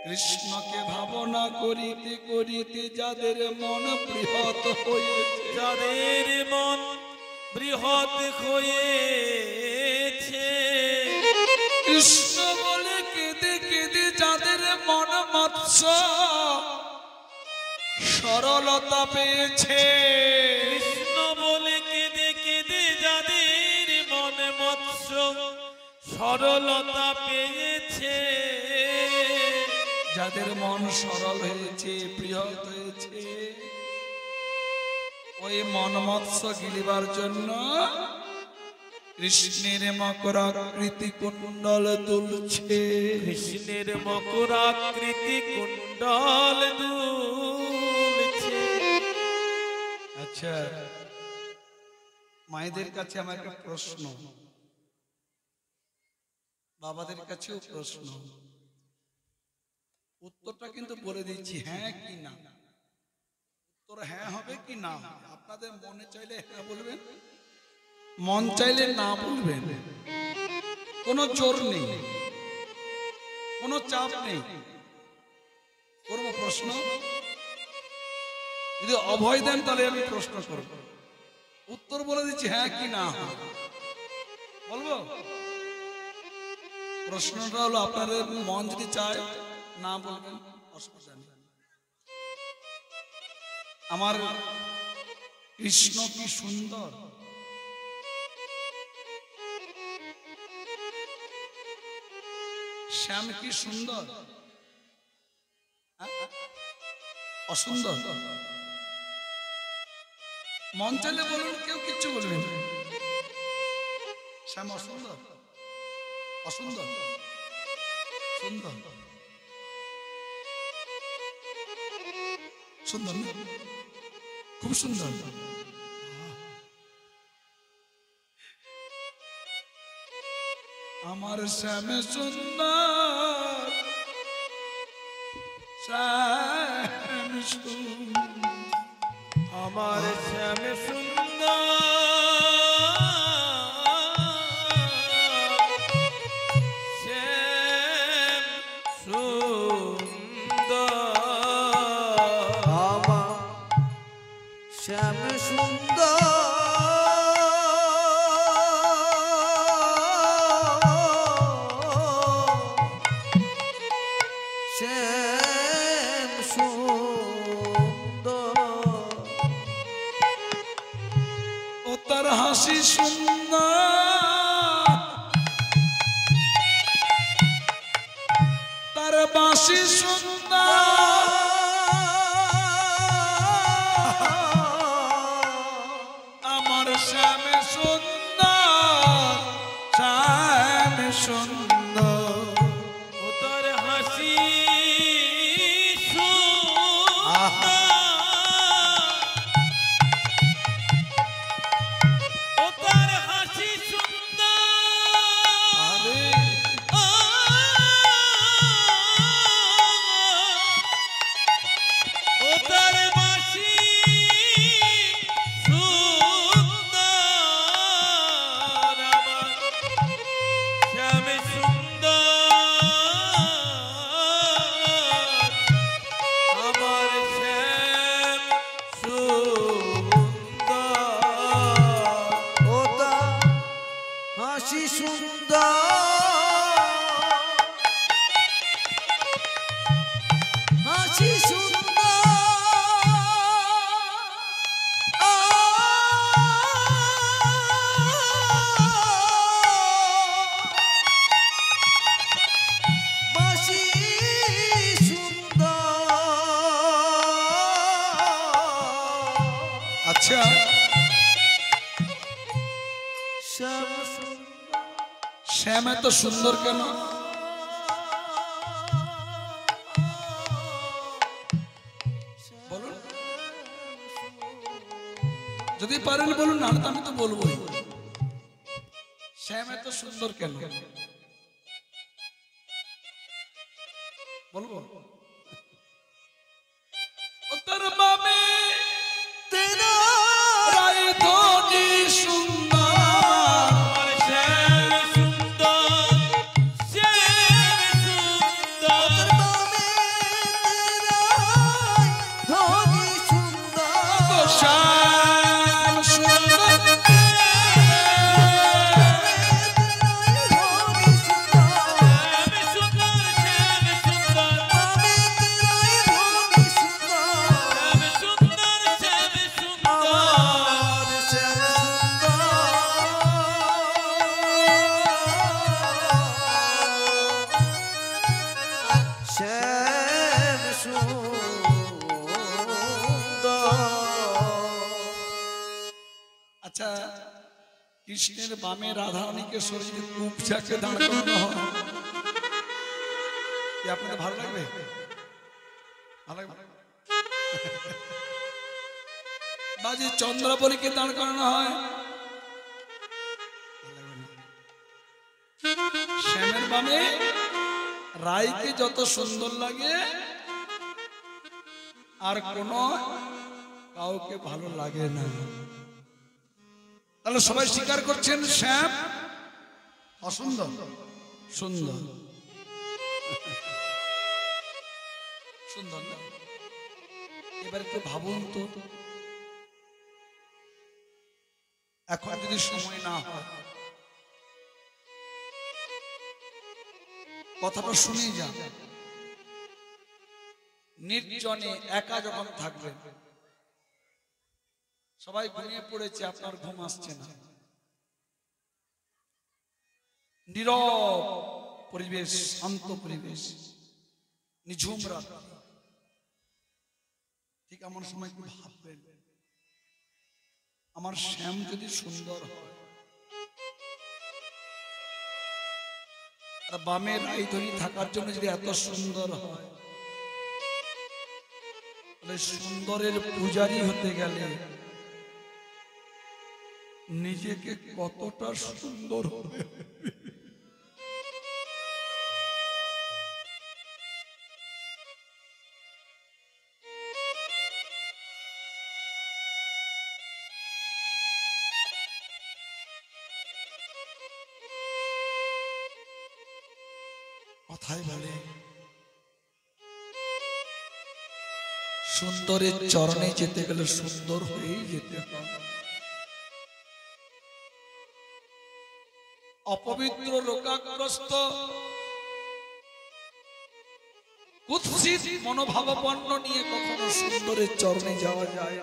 কৃষ্ণকে ভাবনা করিতে করিতে যাদের মন বৃহৎ হয়েছে, যাদের মন বৃহৎ হয়েছে, কৃষ্ণ বলে কেঁদে কেঁদে যাদের মন মৎস্য সরলতা পেয়েছে, কৃষ্ণ বলে কেঁদে কেঁদে যাদের মন মৎস্য সরলতা পেয়েছে, যাদের মন সরল হয়েছে বৃহৎ হয়েছে, ওই মন মৎস্য গিলিবার জন্য কৃষ্ণের মকরাকৃতি কুণ্ডল তুলছে, কৃষ্ণের মকরাকৃতি কুণ্ডল দুলছে। আচ্ছা, মায়েদের কাছে আমার একটা প্রশ্ন, বাবাদের কাছেও প্রশ্ন, উত্তরটা কিন্তু বলে দিচ্ছি হ্যাঁ কি না। উত্তর হ্যাঁ হবে কি না হবে? আপনাদের মনে চাইলে হ্যাঁ বলবেন, মন চাইলে না বলবেন। কোনো জোর নেই, কোনো চাপ নেই। করবো প্রশ্ন, যদি অভয় দেন তাহলে আমি প্রশ্ন করব, উত্তর বলে দিচ্ছি হ্যাঁ কি না বলবো। প্রশ্নটা হলো আপনাদের মন যদি চায় না বলবেন, অসুবিধা নেই। আমার কৃষ্ণ কি সুন্দর, শ্যাম কি সুন্দর, অসুন্দর? মন চাইলে বলুন, কেউ কিচ্ছু বলবেন না। শ্যাম অসুন্দর, অসুন্দর, সুন্দর, সুন্দর না? খুব সুন্দর। আমার শ্যাম সুন্দর, শ্যাম সুন্দর, আমার শ্যাম সুন্দর, শ্যাম সুন্দর, আমার শ্যাম সুন্দর, শ্যাম সুন্দর, ও তার হাসি সুন্দর, তার বাঁশি সুন্দর, আমার শ্যাম সুন্দর, শ্যাম সুন্দর। ও তোর হাসি সুন্দর, ও তোর হাসি সুন্দর, ও তোর বাঁশি সুন্দর, আমার শ্যাম সুন্দর, আমার শ্যাম সুন্দর, ও তার হাসি সুন্দর, হাসি সুন্দর, বাঁশি সুন্দর। আচ্ছা, শ্যাম সুন্দর, শ্যাম এত সুন্দর কেন? বলুন, যদি পারেন বলুন, না আমি তো বলবোই। শ্যাম এত সুন্দর কেন বলবো? ও তার বামে তেরা রায় ধনি সুন্দর, আমার শ্যাম সুন্দর, শ্যাম সুন্দর, বামে তেরা ধনি সুন্দর, ও শ্যাম সুন্দর, ধনি সুন্দর, শ্যাম সুন্দর, শ্যাম সুন্দর, বামে তেরাই ধনি সুন্দর, শ্যাম সুন্দর, শ্যাম সুন্দর, আমার শ্যাম সুন্দর, শ্যাম সুন্দর। আচ্ছা, কৃষ্ণের বামে রাধারানীকে সরিয়ে কূপচাকে দাঁড় করানো হয়, কি আপনাদের ভালো লাগবে? ভালো লাগবে? বা যে চন্দ্রাবলীকে দাঁড় করানো হয়, ভালো লাগবে না? শ্যামের বামে রায়কে যত সুন্দর লাগে, আর কোন কাউকে ভালো লাগে না। তাহলে সবাই স্বীকার করছেন শ্যাম অসুন্দর, সুন্দর সুন্দর না? এবার একটু ভাবুন তো, এখন যদি সময় না হয় কথাটা শুনেই যান। নির্জনে একা যখন থাকবেন, সবাই ঘুমিয়ে পড়েছে, আপনার ঘুম আসছে না, নীরব পরিবেশ, শান্ত পরিবেশ, নিঝুম রাত, ঠিক এমন সময় একটু ভাববেন আমার শ্যাম যদি সুন্দর হয়, আর বামের রাইধরি থাকার জন্য যদি এত সুন্দর হয়, তাহলে সুন্দরের পূজারী হতে গেলে নিজেকে কতটা সুন্দর হবে। কথাই বলে সুন্দরের চরণে যেতে গেলে সুন্দর হয়েই যেতে হবে। অপবিত্র লোকাগ্রস্ত কুৎসিত মনোভাবাপন্ন নিয়ে কখনো সুন্দরের চরণে যাওয়া যায়?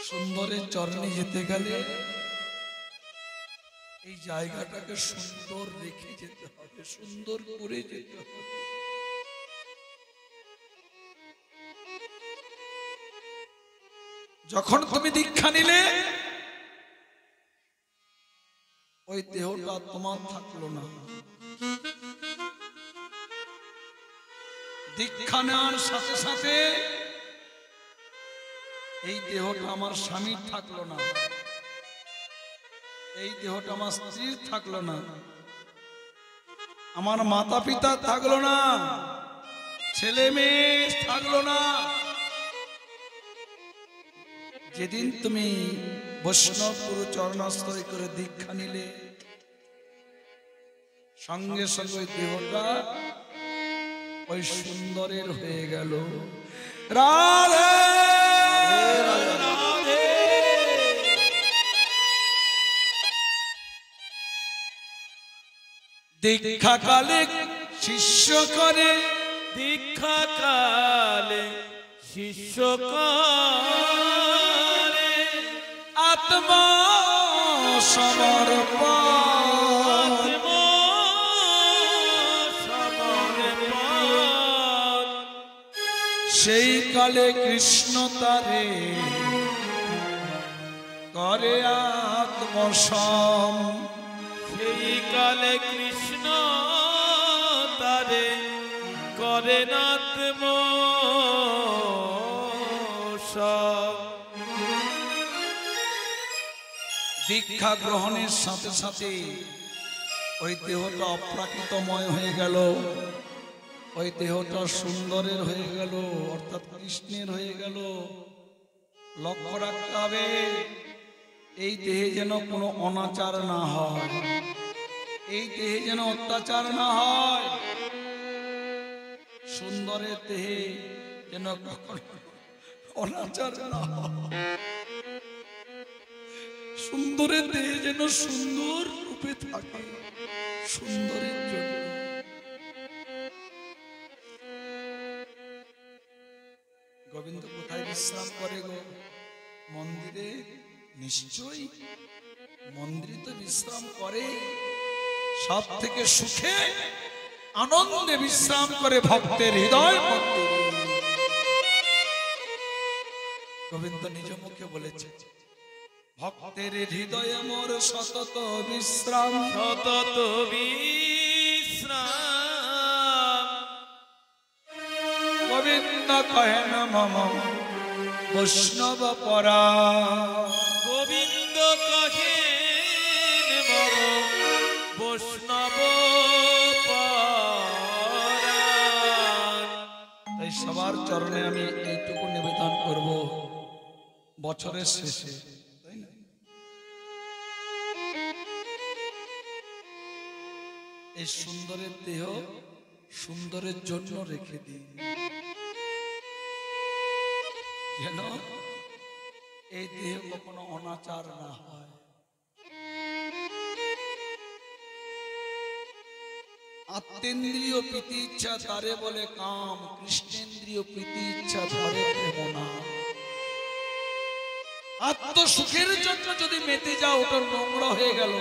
সুন্দরের চরণে যেতে গেলে এই জায়গাটাকে সুন্দর রেখে যেতে হবে, সুন্দর করে যেতে হবে। যখন তুমি দীক্ষা নিলে ওই দেহটা তোমার থাকলো না, দীক্ষা নেওয়ার সাথে সাথে এই দেহটা আমার স্বামীর থাকলো না, এই দেহটা আমার স্ত্রীর থাকলো না, আমার মাতা পিতা থাকলো না, ছেলে মেয়ে থাকলো না। যেদিন তুমি বৈষ্ণব গুরু চরণাশ্রয় করে দীক্ষা নিলে, সঙ্গে সঙ্গে ওই দেহটা ওই সুন্দরের হয়ে গেল। রাধে রাধে। দীক্ষা কালে শিষ্য করে, দীক্ষা কালে শিষ্য করে আত্মা সমর্পণ, সমর্পণ। সেই কালে কৃষ্ণ তারে করে আত্মসম, সেই কালে কৃষ্ণ তারে করে আত্মসম। দীক্ষা গ্রহণের সাথে সাথে ওই দেহটা অপ্রাকৃতময় হয়ে গেল, ওই দেহটা সুন্দরের হয়ে গেল, অর্থাৎ কৃষ্ণের হয়ে গেল। লক্ষ্য রাখতে হবে এই দেহে যেন কোনো অনাচার না হয়, এই দেহে যেন অত্যাচার না হয়, সুন্দরের দেহে যেন কখনো অনাচার না হয়, সুন্দরের দেহে যেন সুন্দর রূপে থাকে, সুন্দরের জন্য। গোবিন্দ কোথায় বিশ্রাম করে গো? মন্দিরে। নিশ্চয়ই মন্দিরে তো বিশ্রাম করে, সব থেকে সুখে আনন্দে বিশ্রাম করে ভক্তের হৃদয় মন্দিরে। গোবিন্দ নিজ মুখে বলেছে, ভক্তের হৃদয়ে মোর সতত বিশ্রাম, সতত বিশ্রাম। গোবিন্দ কহেন মম বৈষ্ণব পরা, গোবিন্দ কহেন মম বৈষ্ণব পরাণ। সবার চরণে আমি এইটুকু নিবেদন করব, বছরের শেষে, তাই না, এই সুন্দরের দেহ সুন্দরের জন্য রেখে দিই, যেন এই দেহ কখনো অনাচার না হয়। আত্মেন্দ্রিয় প্রীতি ইচ্ছা তারে বলে কাম, কৃষ্ণেন্দ্রিয় প্রীতি ইচ্ছা ধরে প্রেমনা। আত্মসুখের জন্য যদি মেতে যাও, ওটা নোংরা হয়ে গেল।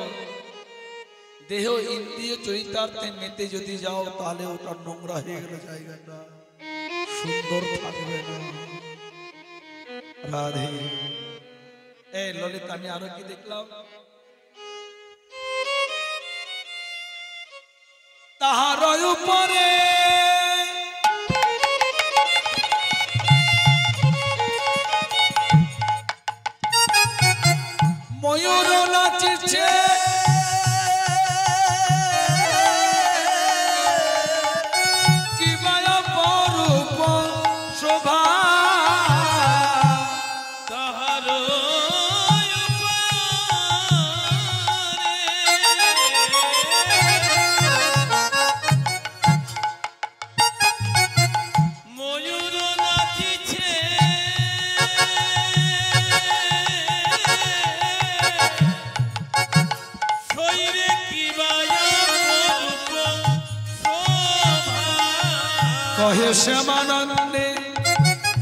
দেহ ইন্দ্রিয় চরিতার্থে মেতে যদি যাও, তাহলে ওটা নোংরা হয়ে গেল, জায়গাটা সুন্দর থাকবে না। রাধে। এই ললিতা, আমি আরো কি দেখলাম, তাহার উপরে ময়ূর নাচিছে, কি বায়া পরূপ শোভা, তাহার ময়ূর নাচিছে, শরীরে কি বায়া পরূপ শোভা। কহে শ্যামানন্দে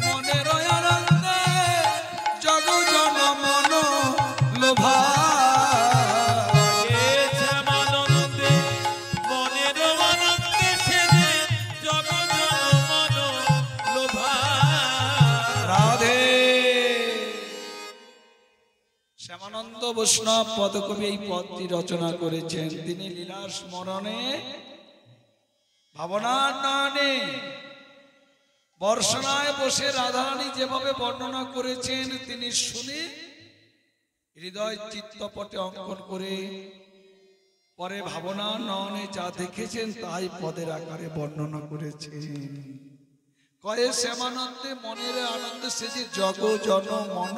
মনের আনন্দে, জগ জন মন লোভা। হে শ্যামানন্দে মনের আনন্দে, সেজে জগৎ মন লোভা। রাধে। শ্যামানন্দ বৈষ্ণব পদকবি এই পদটি রচনা করেছেন। তিনি লীলা স্মরণে, ভাবনার নয়নে, বর্ষণায় বসে রাধারানী যেভাবে বর্ণনা করেছেন, তিনি শুনে হৃদয় চিত্তপটে অঙ্কন করে পরে ভাবনা নয়নে যা দেখেছেন তাই পদের আকারে বর্ণনা করেছেন। কয়ে শ্যামানন্দে মনের আনন্দে সেজে জগ জন মন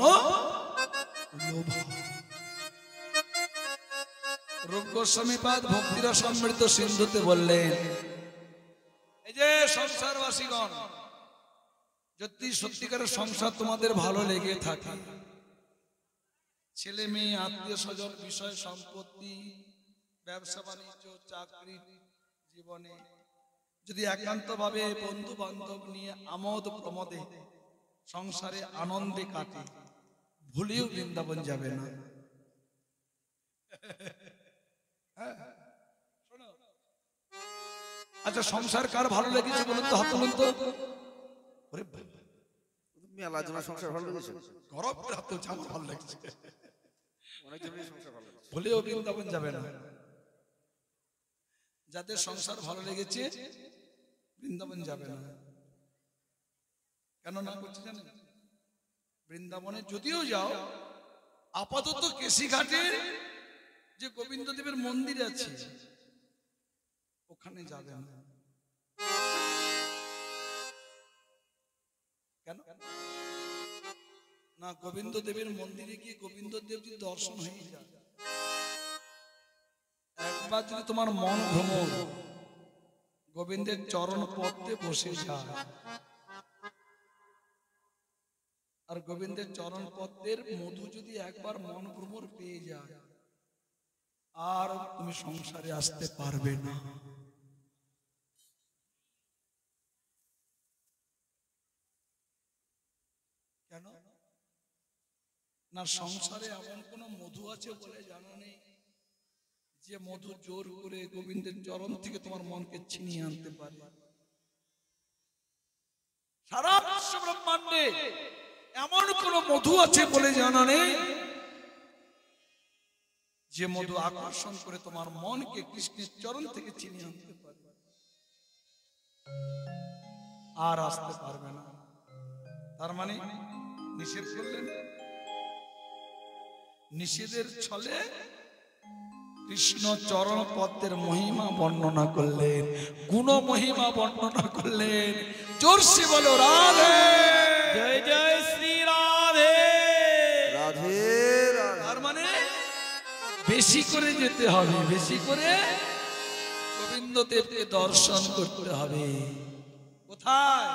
লোভা। রূপ গোস্বামীপাদ ভক্তিরা সমৃদ্ধ সিন্ধুতে বললেন, এই যে সংসারবাসীগণ, যদি সত্যিকারের সংসার তোমাদের ভালো লেগে থাকে, ছেলে মেয়ে আত্মীয় স্বজন বিষয় সম্পত্তি ব্যবসা বাণিজ্য চাকরি জীবনে যদি একান্ত ভাবে বন্ধু বান্ধব নিয়ে আমোদ প্রমোদে সংসারে আনন্দে কাটে, ভুলেও বৃন্দাবন যাবে না। আচ্ছা, সংসার কার ভালো লেগেছে বলুন তো, হাত তুলুন তো। ওরে বাবা, মেলা জনের সংসার ভালো লেগেছে, গরম করে হাত তুলছে, আমার ভালো লেগেছে। অনেক জনের সংসার ভালো লেগেছে। ভুলেও বৃন্দাবন যাবে না। যাদের সংসার ভালো লেগেছে বৃন্দাবন যাবে না। কেন না করছে জানেন? বৃন্দাবনে যদিও যাও, আপাতত কেশিঘাটের যে গোবিন্দদেবের মন্দির আছে ওখানে যাবে না। কেন না? গোবিন্দদেবের মন্দিরে গিয়ে গোবিন্দদেব যদি দর্শন হয়ে যায়, একবার যদি তোমার মন ভ্রমণ গোবিন্দের চরণ পদ্মে বসে যায়, আর গোবিন্দের চরণ পদ্মের মধু যদি একবার মন ভ্রমর পেয়ে যায়, আর তুমি সংসারে আসতে পারবে না। কেন না? সংসারে এমন কোন মধু আছে বলে জানা নেই যে মধু জোর করে গোবিন্দের চরণ থেকে তোমার মনকে ছিনিয়ে আনতে পারে। সারা বিশ্ব ব্রহ্মাণ্ডে এমন কোন মধু আছে বলে জানা নেই যে মধু আকর্ষণ করে তোমার মনকে কৃষ্ণের চরণ থেকে ছিনিয়ে আনতে পারে, আর আসতে পারবে না। তার মানে নিষেধ করলেন, নিষেধের ছলে কৃষ্ণ চরণ পদ্মের মহিমা বর্ণনা করলেন, গুণ মহিমা বর্ণনা করলেন। জোরসে বলো রাধে। জয় জয় শ্রী রাধে। রাধে রাধে। তার মানে বেশি করে যেতে হবে, বেশি করে গোবিন্দ দেবকে দর্শন করতে হবে। কোথায়?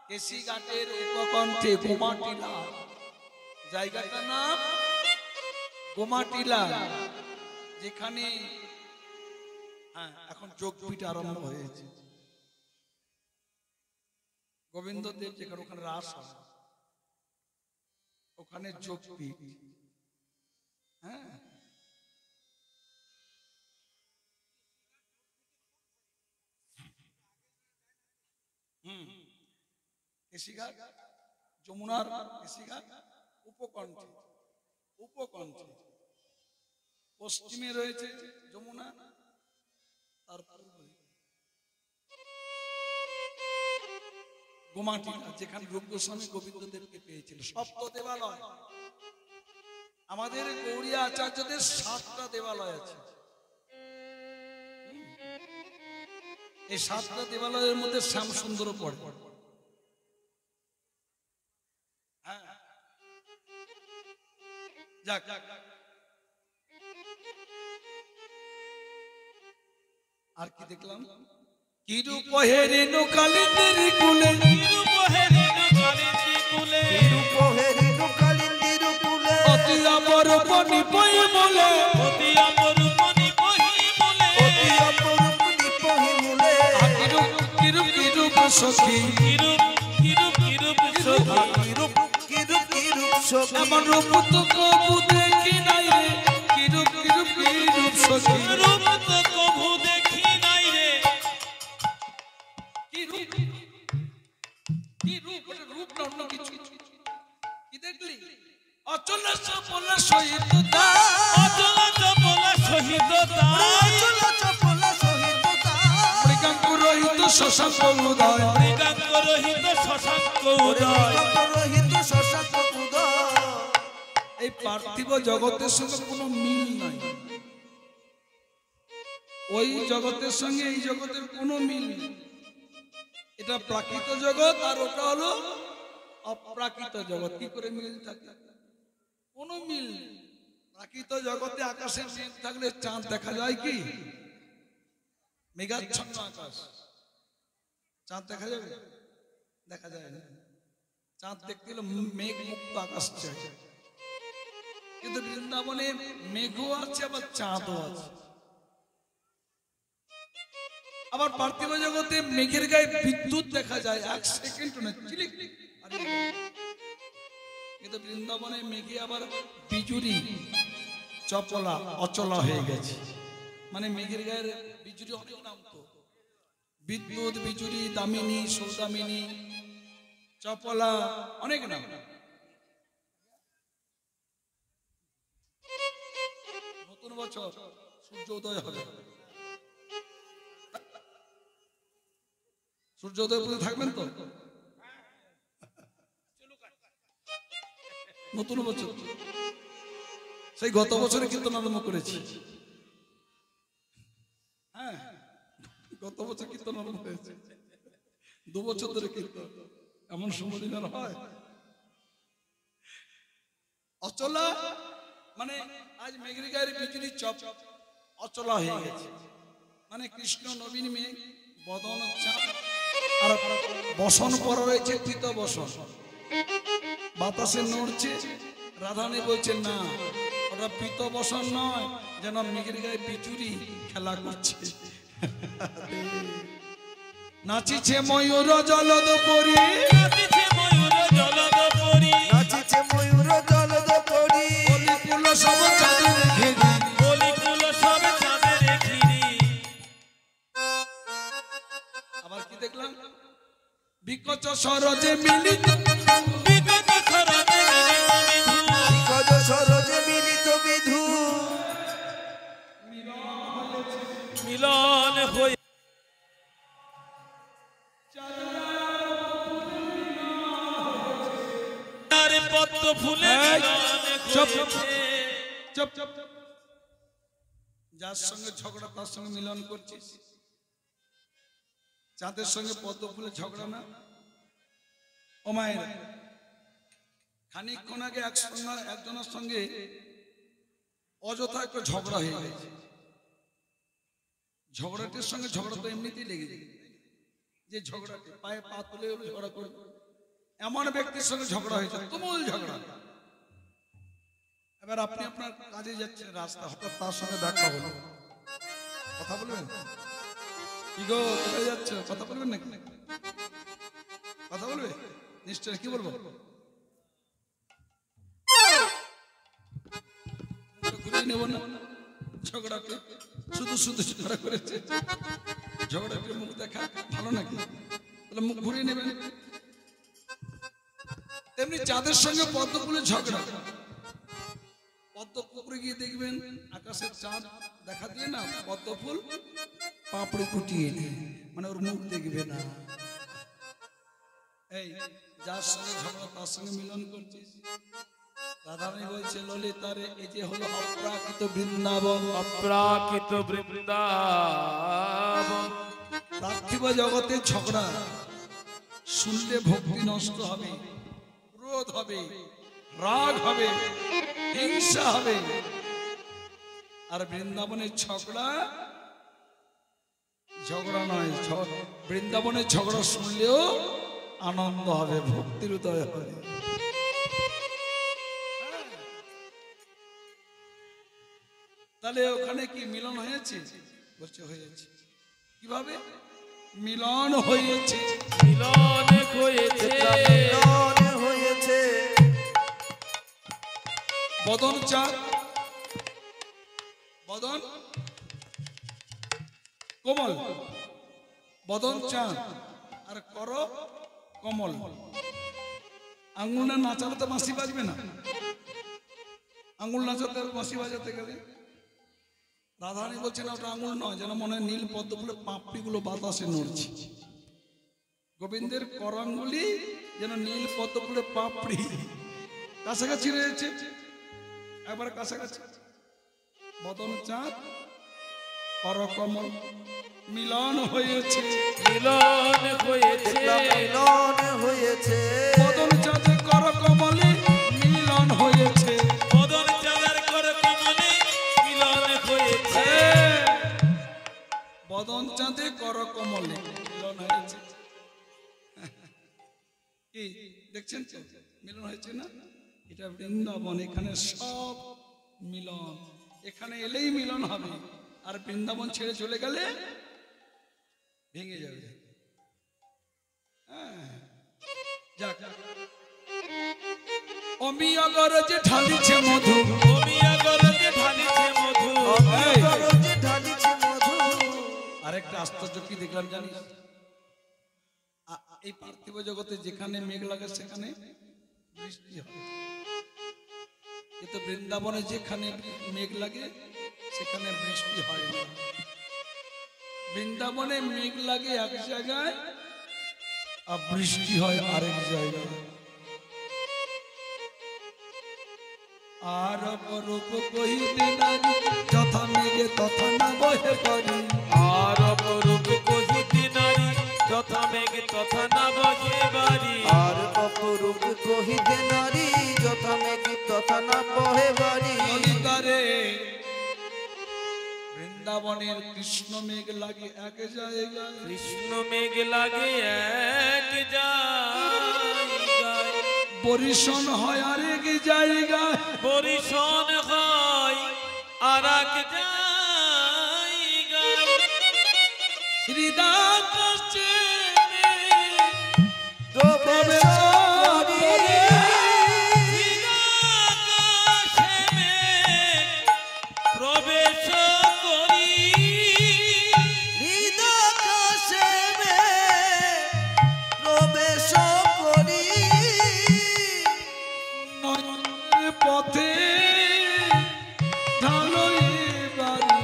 কেশিঘাটের উপকণ্ঠে গোমাটিলা, জায়গাটার নাম গোমাটিলা, যেখানে এখন যোগপীঠ আরম্ভ হয়েছে। গোবিন্দ দেব যেখানে ওখানে রাস হয়, ওখানে যোগপীঠ। হ্যাঁ, কেশিঘাট, যমুনার কেশিঘাট উপকণ্ঠে, উপকণ্ঠে পশ্চিমে রয়েছে যমুনা, তারপর গোমাটিলা, যেখানে রূপ গোস্বামী গোবিন্দ দেবকে পেয়েছিল। সপ্ত দেবালয়, আমাদের গৌড়ীয় আচার্যদের 7টা দেবালয় আছে। এই 7টা দেবালয়ের মধ্যে শ্যামসুন্দর পড়ে। হ্যাঁ, যাক, আর কি দেখলাম? কি রূপ হেরিনু কালিন্দির কুলে, কি রূপ হেরিনু কালিন্দির কুলে, কি রূপ হেরিনু কালিন্দির কুলে, অতি অপরূপ নিপই মূলে, অতি অপরূপ নিপহি মূলে, অতি অপরূপ নিপহি মূলে, কি রূপ সখী, কি রূপ সখী, কি রূপ সখী, এমন রূপ তো কবু দেখি নাই রে, কি রূপ সখী, রূপ তো কভু দেখি নাই রে, কি রূপ, ওটা রূপ না অন্য কিছু। কি দেখলি? অচল সফল সহিত দাস, অচল চপল সহিত তাই, অচল চপল সহিত তাই, মৃগাঙ্ক রহিত শশাঙ্ক উদয়, মৃগাঙ্ক রহিত শশাঙ্ক উদয়। রহিত শশাঙ্ক উদয়। এই পার্থিব জগতের সঙ্গে কোনো মিল নাই। ওই জগতের সঙ্গে এই জগতের কোনো মিল নেই। এটা প্রাকৃত জগৎ আর ওটা হলো অপ্রাকৃত জগৎ। কি করে মিল থাকে? কোনো মিল নেই। প্রাকৃত জগতে আকাশে মেঘ থাকলে চাঁদ দেখা যায় কি? মেঘাচ্ছন্ন আকাশ, চাঁদ দেখা যাবে? দেখা যায় না। চাঁদ দেখতে হলে মেঘ মুক্ত আকাশ চাই। কিন্তু বৃন্দাবনে মেঘও আছে, আবার চাঁদও আছে। আবার পার্থিব জগতে মেঘের গায়ে বিদ্যুৎ দেখা যায়, 1 সেকেন্ড না, চিলিক। কিন্তু বৃন্দাবনে মেঘে আবার বিজুরি, চপলা, অচলা হয়ে গেছে। মানে মেঘের গায়ের বিজুরি অনেক নাম তো, বিদ্যুৎ, বিজুরি, দামিনী, সৌদামিনী, চপলা, অনেক নাম। নতুন বছর সূর্য উদয় হবে, সূর্য উদয় পুজো থাকবেন তো? নতুন বছর সেই গত বছরে কীর্তন আরম্ভ করেছি। হ্যাঁ, গত বছর কীর্তন আরম্ভ হয়েছে, 2 বছর ধরে কীর্তন। এমন সময় আর হয়? অচলা মানে আজ মেঘের গায়ের বিজুলি চপ অচলা হয়ে গেছে। মানে কৃষ্ণ নবীন মেঘ, বদন চাঁদ, আর বসন পর রয়েছে পৃত বসন, বাতাসে নড়ছে। রাধারানী বলছেন না, ওটা পৃত বসন নয়, যেন মেঘের গায়ে বিচুরি খেলা করছে। নাচিছে ময়ূর জলদ পরি, নাচিছে ময়ূর জলদ পরি, নাচিছে ময়ূর জলদ পরি, কলিকুল সব চাঁদের ঘেরি, কলিকুল সব চাঁদের ঘিরি। আবার কি দেখলাম? বিকচ সরজে মিলিত, বিগত সরজে মিলিত বিধু, বিকজ সরজে মিলিত বিধু, মিলন হয়ে পদ্ম ফুলে মিলন চুপ, হয়েছে। চুপ, যার সঙ্গে ঝগড়া তার সঙ্গে মিলন করছিস। চাঁদের সঙ্গে পদ্ম ফুলের ঝগড়া না ও মায়েরা। খানিকক্ষণ আগে একজনের সঙ্গে অযথা একটা ঝগড়া হয়ে গেছে। ঝগড়াটির সঙ্গে ঝগড়া তো এমনিতেই লেগে যায়, যে ঝগড়াটি পায়ে পা তুলে ঝগড়া করবে, এমন ব্যক্তির সঙ্গে ঝগড়া হয়েছে, তুমুল ঝগড়া। এবার আপনি আপনার কাজে যাচ্ছেন, রাস্তা হঠাৎ তার সঙ্গে দেখা হলো, কথা বলবেন? কি গো কোথায় যাচ্ছ, কথা বলবেন নাকি? কথা বলবে নিশ্চয়। কি বলবো? ঘুরিয়ে নেব না ঝগড়াকে, শুধু শুধু ঝগড়া করেছে, ঝগড়াকে মুখ দেখা ভালো নাকি? তাহলে মুখ ঘুরিয়ে নেবেন। তেমনি চাঁদের সঙ্গে পদ্ম ফুলের ঝগড়া। পদ্ম পুকুরে গিয়ে দেখবেন আকাশের চাঁদ দেখা দিয়ে না, পদ্ম ফুল পাপড়ি কুটিয়ে নেয়, মানে ওর মুখ দেখবে না। এই যার সঙ্গে ঝগড়া তার সঙ্গে মিলন করছিস। রাধারানী বলছে ললিতারে, এই যে হলো অপ্রাকৃত বৃন্দাবন। অপ্রাকৃত বৃন্দাবন। পার্থিব জগতে ঝগড়া শুনলে ভক্তি নষ্ট হবে, ক্রোধ হবে, রাগ হবে, হিংসা হবে। আর বৃন্দাবনের ঝগড়া ঝগড়া নয়, বৃন্দাবনের ঝগড়া শুনলেও আনন্দ হবে, ভক্তির উদয় হবে। তাহলে ওখানে কি মিলন হয়েছে? বলছে হয়েছে। কিভাবে মিলন হয়েছে? মিলন হয়েছে, মিলন হয়েছে। বদন চাঁদ, বদন কোমল, বদন চাঁদ আর কর কমল। আঙুল না নাচালে তো বাঁশি বাজবে না, আঙুল নাচাতে বাঁশি বাজাতে গেলে। রাধারানী বলছেন ওটা আঙুল নয়, যেন মনে হয় নীল পদ্ম ফুলের পাপড়িগুলো বাতাসে নড়ছে। গোবিন্দের করাঙ্গুলি যেন নীল পদ্ম ফুলের পাপড়ি, কাছাকাছি রয়েছে, একবার কাছাকাছি। বদন চাঁদ কর কমল, মিলন হয়েছে, মিলন হয়েছে, মিলন হয়েছে। বদন চাঁদে কর কমলে মিলন হয়েছে। বদন চাঁদের কর কমলে মিলন হয়েছে। বদন চাঁদে কর কমলে মিলন হয়েছে। কি দেখছেন তো মিলন হয়েছে না? এটা বৃন্দাবন, এখানে সব মিলন, এখানে এলেই মিলন হবে। আর বৃন্দাবন ছেড়ে চলে গেলে ভেঙে যাবে। যাক, অমি আগর যে ঢালিছে মধু, অমি আগরতে ঢালিছে মধু। অমৃতরজে ঢালিছে মধু। আরেকটা আশ্চর্য কি দেখলাম জানিস? এই পার্থিব জগতে যেখানে মেঘ লাগে সেখানে বৃষ্টি হয়, কিন্তু বৃন্দাবনে যেখানে মেঘ লাগে সেখানে বৃষ্টি হয় না। বৃন্দাবনে মেঘ লাগে এক জায়গায় আর বৃষ্টি হয় আরেক জায়গায়। আর অপরূপ কহিতে নারী, যথা মেঘে তথা না বহে পারি। আর অপরূপ কহিতে নারী, যথা মেঘ তথা না বহে বাড়ি। আর অপরূপ কহিতে নারী, যথা মেঘ তথা না বহে বাড়ি। ললিতারে, বৃন্দাবনের কৃষ্ণ মেঘ লাগে এক জায়গায়, কৃষ্ণ মেঘ লাগে এক জায়গায়। বরিশন হয় আরেক জায়গায়। বরিশন হয় আর এক জায়গায়। হৃদয় কষ্টে প্রবেশ করি। আকাশে মেঘ প্রবেশ করি। হৃদয়াকাশে প্রবেশ করি। নয়নের পথে ঢালই বাড়ি।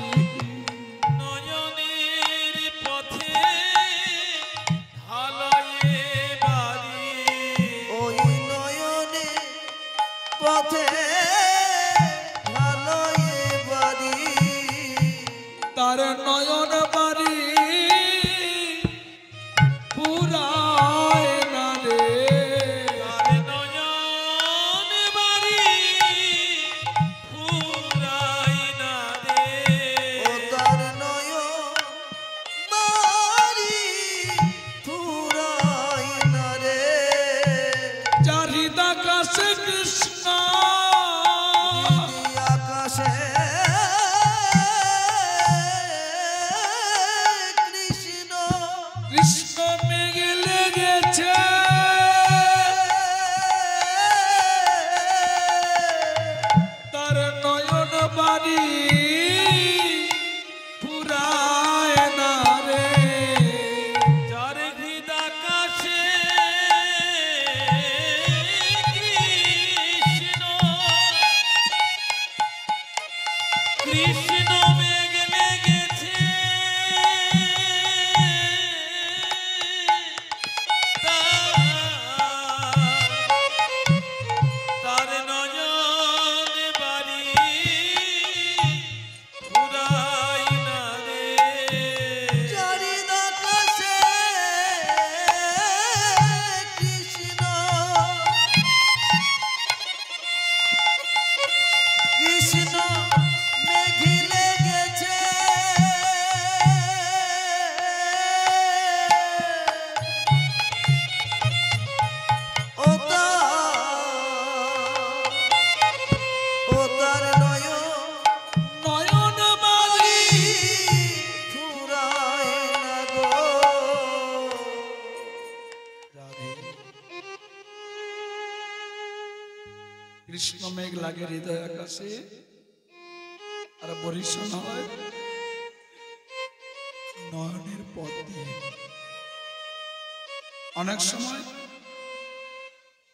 নয়নের পথে তার নয়ন বাড়ি পুরায় না রে তার নয়ন বাড়ি ফুরায় না রে ও তার নয়ন বাড়ি ফুরায় না রে যার হৃদয় আকাশে কৃষ্ণ আকাশে কৃষ্ণ কৃষ্ণ মেঘে লেগেছে তার নয়ন বাড়ি পুরায় না রে যার হৃদয় আকাশে কৃষ্ণ মেঘ লেগেছে তার নয়ন বাড়ি ফুরায় না রে চারিদ আকাশে কৃষ্ণ কৃষ্ণ মেঘে লেগেছে ও তার নয়ন নয়ন বাড়ি ফুরায় না গো রাধে কৃষ্ণ মেঘ লাগে হৃদয় আকাশে আর বরিশন হয় নয়নের পথ দিয়ে অনেক সময়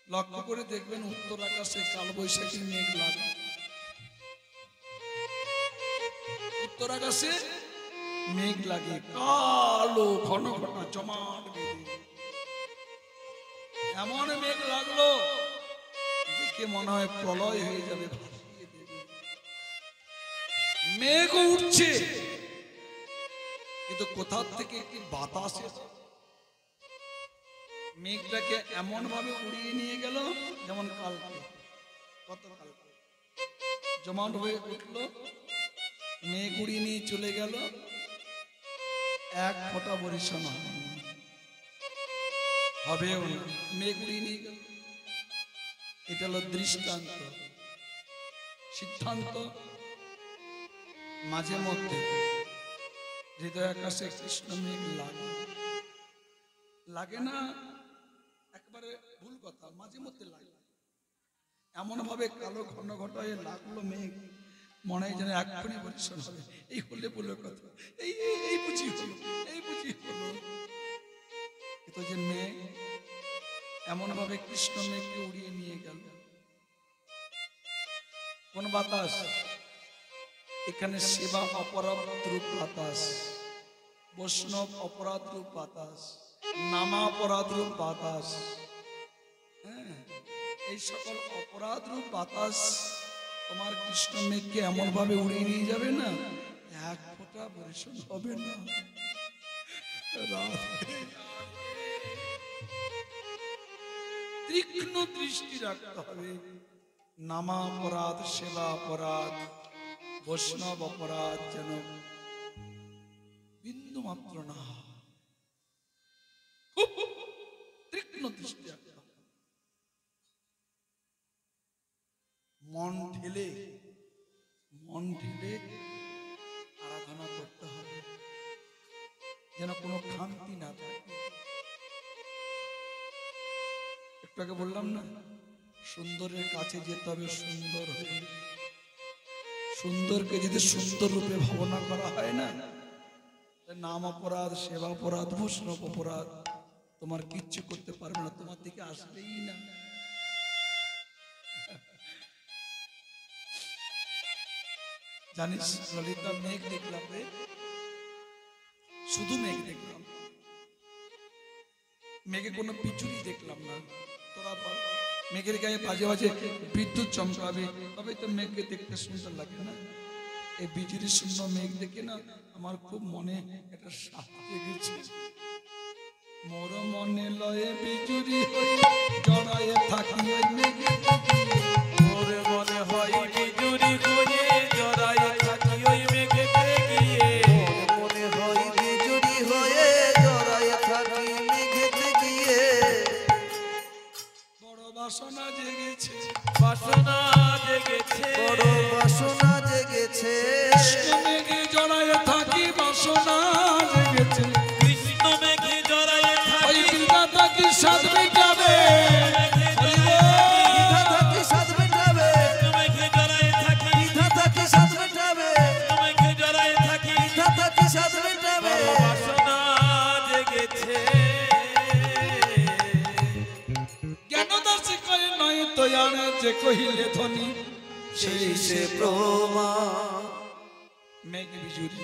লক্ষ্য করে দেখবেন উত্তর আকাশে কালবৈশাখী মেঘ লাগে উত্তর আকাশে মেঘ লাগে কালো ঘন ঘন জমাট বেঁধে এমন মেঘ লাগলো দেখে মনে হয় প্রলয় হয়ে যাবে ভাসিয়ে দেবে মেঘ উঠছে কিন্তু কোথা থেকে একটি বাতাস এসে মেঘটাকে এমন ভাবে উড়িয়ে নিয়ে গেল যেমন কালকে গতকালকে জমাট হয়ে উঠলো মেঘ উড়িয়ে নিয়ে চলে গেল এক ফোঁটা বরিশন হবেও না মেঘ উড়িয়ে নিয়ে গেল এটা হলো দৃষ্টান্ত সিদ্ধান্ত মাঝে মধ্যে হৃদয় আকাশে কৃষ্ণ মেঘ লাগে লাগে না একবারে ভুল কথা মাঝে মধ্যে লাগে এমন ভাবে কালো ঘন ঘটা হয়ে লাগলো মেঘ মনে হয় যেন এক্ষুনি বরিশন হবে এই হলে বলে কথা এই এই এই বুঝি হলো এই বুঝি হলো কিন্তু যে মেঘ এমন ভাবে কৃষ্ণ মেঘকে উড়িয়ে নিয়ে গেল কোন বাতাস এখানে সেবা অপরাধ রূপ বাতাস বৈষ্ণব অপরাধ রূপ বাতাস নামা অপরাধ রূপ বাতাস হ্যাঁ এই সকল অপরাধ রূপ বাতাস তোমার কৃষ্ণ মেঘকে এমন ভাবে উড়িয়ে নিয়ে যাবে না এক ফোঁটা বরিশন হবে না তীক্ষ্ণ দৃষ্টি রাখতে হবে নামা অপরাধ সেবা অপরাধ বৈষ্ণব অপরাধ যেন বিন্দু মাত্র না খুব তীক্ষ্ণ দৃষ্টি রাখতে হবে মন ঢেলে আরাধনা করতে হবে যেন কোনো খামতি না থাকে একটু আগে বললাম না সুন্দরের কাছে যেতে হবে সুন্দর হয়ে সুন্দরকে যদি সুন্দর রূপে ভাবনা করা হয় না নাম অপরাধ সেবা অপরাধ বৈষ্ণব অপরাধ তোমার কিচ্ছু করতে পারবে না তোমার দিকে আসবেই না জানিস ললিতা মেঘ দেখলাম রে শুধু মেঘ দেখলাম মেঘে কোনো পিছুরি দেখলাম না তোরা বল মেঘের গায়ে বাজে বাজে বিদ্যুৎ চমকাবে তবে তো মেঘকে দেখতে সুন্দর লাগে না এই বিজুরি শূন্য মেঘ দেখে না আমার খুব মনে একটা সাপ জেগেছে। মোর মনে লয়ে বিজুরি হয়ে জড়ায়ে থাকি ওই মেঘে, মোর মনে হয় বিজুরি হয়ে জড়ায়ে থাকি ওই মেঘেতে গিয়ে। মনে হয় বিজুরি হয়ে জড়ায়ে থাকি মেঘেতে গিয়ে। বড় বাসনা জেগেছে, বাসনা জেগেছে, বড় বাসনা জেগেছে। কৃষ্ণ মেঘে জড়ায়ে থাকি বাসনা জেগেছে। কৃষ্ণ মেঘে জড়ায়ে ওই থাকি, বিধাতা কি সাধ মেটাবে, বিধাতা কি সাধ মেটাবে, কৃষ্ণ মেঘে জড়ায়ে থাকি, বিধাতা কি সাধ মেটাবে, কৃষ্ণ মেঘে জড়ায়ে থাকি, বিধাতা কি সাধ মেটাবে। বড় বাসনা জেগেছে। জ্ঞানদাসী কয়ে নয় তৈয়ার যে কহিলে ধ্বনি, সেই সে প্রমাণ। মেঘ বিজুরি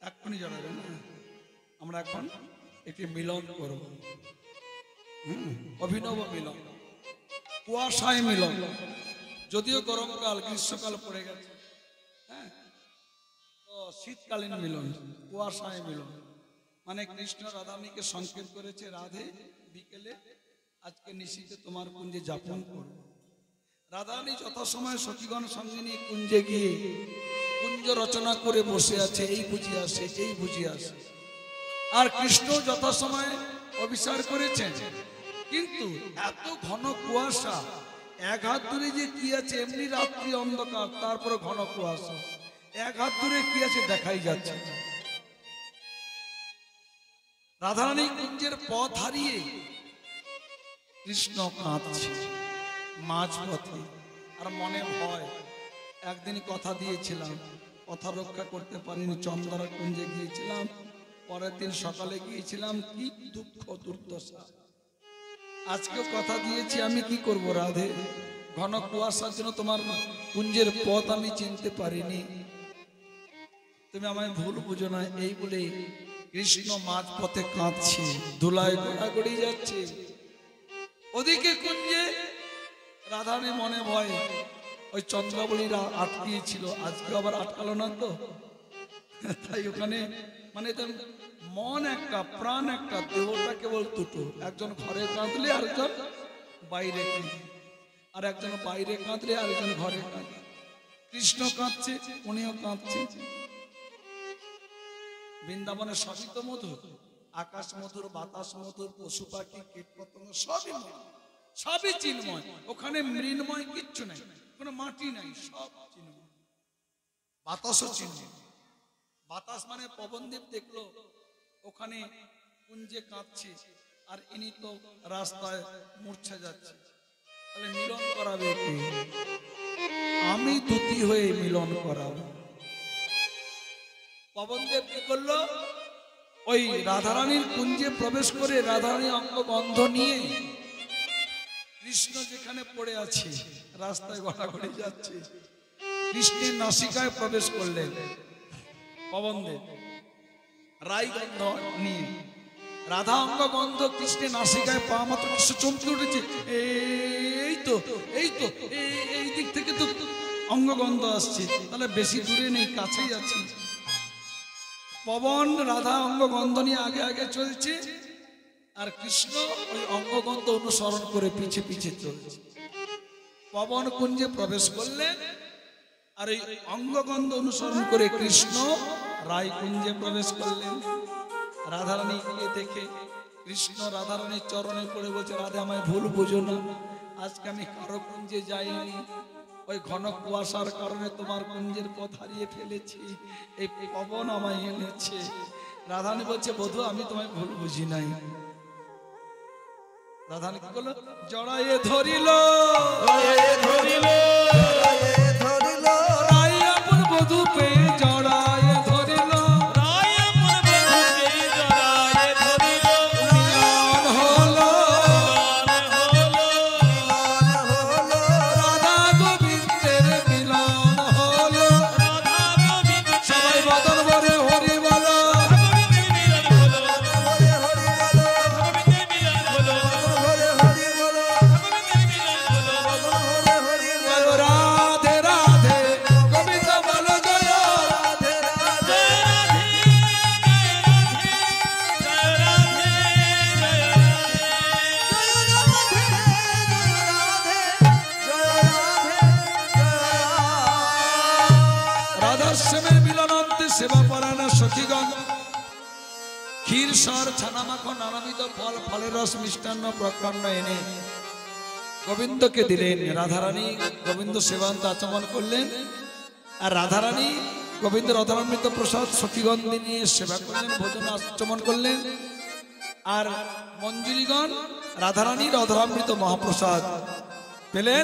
এক্ষুনি জড়াবে না। আমরা এখন একটি মিলন করব, অভিনব মিলন, কুয়াশায় মিলন। যদিও গরমকাল গ্রীষ্মকাল পড়ে গেছে, হ্যাঁ, তো শীতকালীন মিলন, কুয়াশায় মিলন। মানে কৃষ্ণ রাধারানীকে সংকেত করেছে, রাধে বিকেলে আজকে নিশীথে তোমার কুঞ্জে যাপন করো। রাধারানী যথাসময়ে সখীগণ সঙ্গে নিয়ে কুঞ্জে গিয়ে কুঞ্জ রচনা করে বসে আছে, এই বুঝি আসে, এই বুঝি আসে। আর কৃষ্ণ যথাসময়ে অভিসার করেছেন, কিন্তু এত ঘন কুয়াশা, এক হাত দূরে যে কি আছে, এমনি রাত্রি অন্ধকার, তারপরে ঘন কুয়াশা, এক হাত দূরে কি আছে দেখাই যাচ্ছে না। রাধারানী কুঞ্জের পথ হারিয়ে কৃষ্ণ কাঁদছে মাঝপথে, আর মনে ভয়। একদিন কথা দিয়েছিলাম, কথা রক্ষা করতে পারিনি। চন্দ্রা কুঞ্জে গিয়েছিলাম, পরের দিন সকালে গিয়েছিলাম, কি দুঃখ দুর্দশা। আজকেও কথা দিয়েছি, আমি কি করব রাধে, ঘন কুয়াশার জন্য তোমার কুঞ্জের পথ আমি চিনতে পারিনি, তুমি আমায় ভুল বুঝো না। এই বলে কৃষ্ণ মাঝ পথে কাঁদছে, ধুলায় গড়াগড়ি যাচ্ছে। ওদিকে কুঞ্জে রাধারানী মনে ভয়, ওই চন্দ্রাবলীরা আটকিয়েছিল, আজকে আবার আটকালো না তো, তাই ওখানে মানে মন একটা, প্রাণ একটা, দেহটা কেবল দুটো। একজন ঘরে কাঁদলে আরেকজন বাইরে কাঁদে, আর একজন বাইরে কাঁদলে আরেকজন ঘরে কাঁদে। কৃষ্ণ কাঁদছে, উনিও কাঁদছে। বৃন্দাবনে সবই তো মধুর, আকাশ মধুর, বাতাস মধুর, পশু পাখি কীট পতঙ্গ সবই মধুর, সবই চিন্ময়। ওখানে মৃন্ময় কিচ্ছু নাই, কোনো মাটি নাই, সব চিন্ময়। বাতাসও চিন্ময়। বাতাস মানে পবনদেব দেখলো ওখানে কুঞ্জে কাঁদছে, আর ইনি তো রাস্তায় মূর্ছা যাচ্ছে, তাহলে মিলন করাবে কে? আমি দুটি হয়ে মিলন করাবো। পবনদেব কি করলো, ওই রাধারানীর কুঞ্জে প্রবেশ করে রাধারানী অঙ্গ গন্ধ নিয়ে কৃষ্ণ যেখানে পড়ে আছে, রাস্তায় গড়াগড়ি যাচ্ছে, কৃষ্ণের নাসিকায় প্রবেশ করলেন পবনদেব রাইগন্ধ নিয়ে। রাধা অঙ্গ গন্ধ কৃষ্ণের নাসিকায় পা মাত্র কৃষ্ণ চমকে উঠেছে, এই তো এই তো এই দিক থেকে তো অঙ্গগন্ধ আসছে, তাহলে বেশি দূরে নেই, কাছেই আছে। পবন রাধা অঙ্গগন্ধ নিয়ে আগে আগে চলছে, আর কৃষ্ণ ওই অঙ্গগন্ধ অনুসরণ করে পিছে পিছে চলছে। পবন কুঞ্জে প্রবেশ করলেন, আর এই অঙ্গগন্ধ অনুসরণ করে কৃষ্ণ রায় কুঞ্জে প্রবেশ করলেন। রাধারানী গিয়ে দেখে কৃষ্ণ রাধারানীর চরণে পড়ে বলছে, রাধা আমায় ভুল বুঝো না, আজকে আমি কারো কুঞ্জে যাইনি, ওই ঘন কুয়াশার কারণে তোমার কুঞ্জের পথ হারিয়ে ফেলেছি, এই পবন আমায় এনেছে। রাধারানী বলছে, বধূ আমি তোমায় ভুল বুঝি নাই। রাধারানী কি করলো, জড়ায়ে ধরিল, ধরিল রাই আপন বধূ পেয়ে জড়ায়ে ধরিল, রায় আপন বধূকে জড়ায়ে ধরিল, মিলন হলো, মিলন হলো, রাধা গোবিন্দের মিলন হলো। রাধা গোবিন্দ সবাই বদন ভরে হরি বলো, গোবিন্দের মিলন হলো, হরি হরি বলো, গোবিন্দের মিলন হলো, হরি হরি বলো, গোবিন্দের মিলন হলো, হরি হরি বলো। জয় রাম সখীগণ ক্ষীর সর ছানা মাখন নানাবিধ ফল ফলের রস মিষ্টান্ন প্রকরণ এনে গোবিন্দকে দিলেন। রাধারানী গোবিন্দ সেবান্ত আচমন করলেন, আর রাধারানী গোবিন্দ রথনামৃত প্রসাদ সখীগণ নিয়ে সেবা করলেন, ভোজন আচমন করলেন। আর মঞ্জুরিগণ রাধারানীর অধরামৃত মহাপ্রসাদ পেলেন।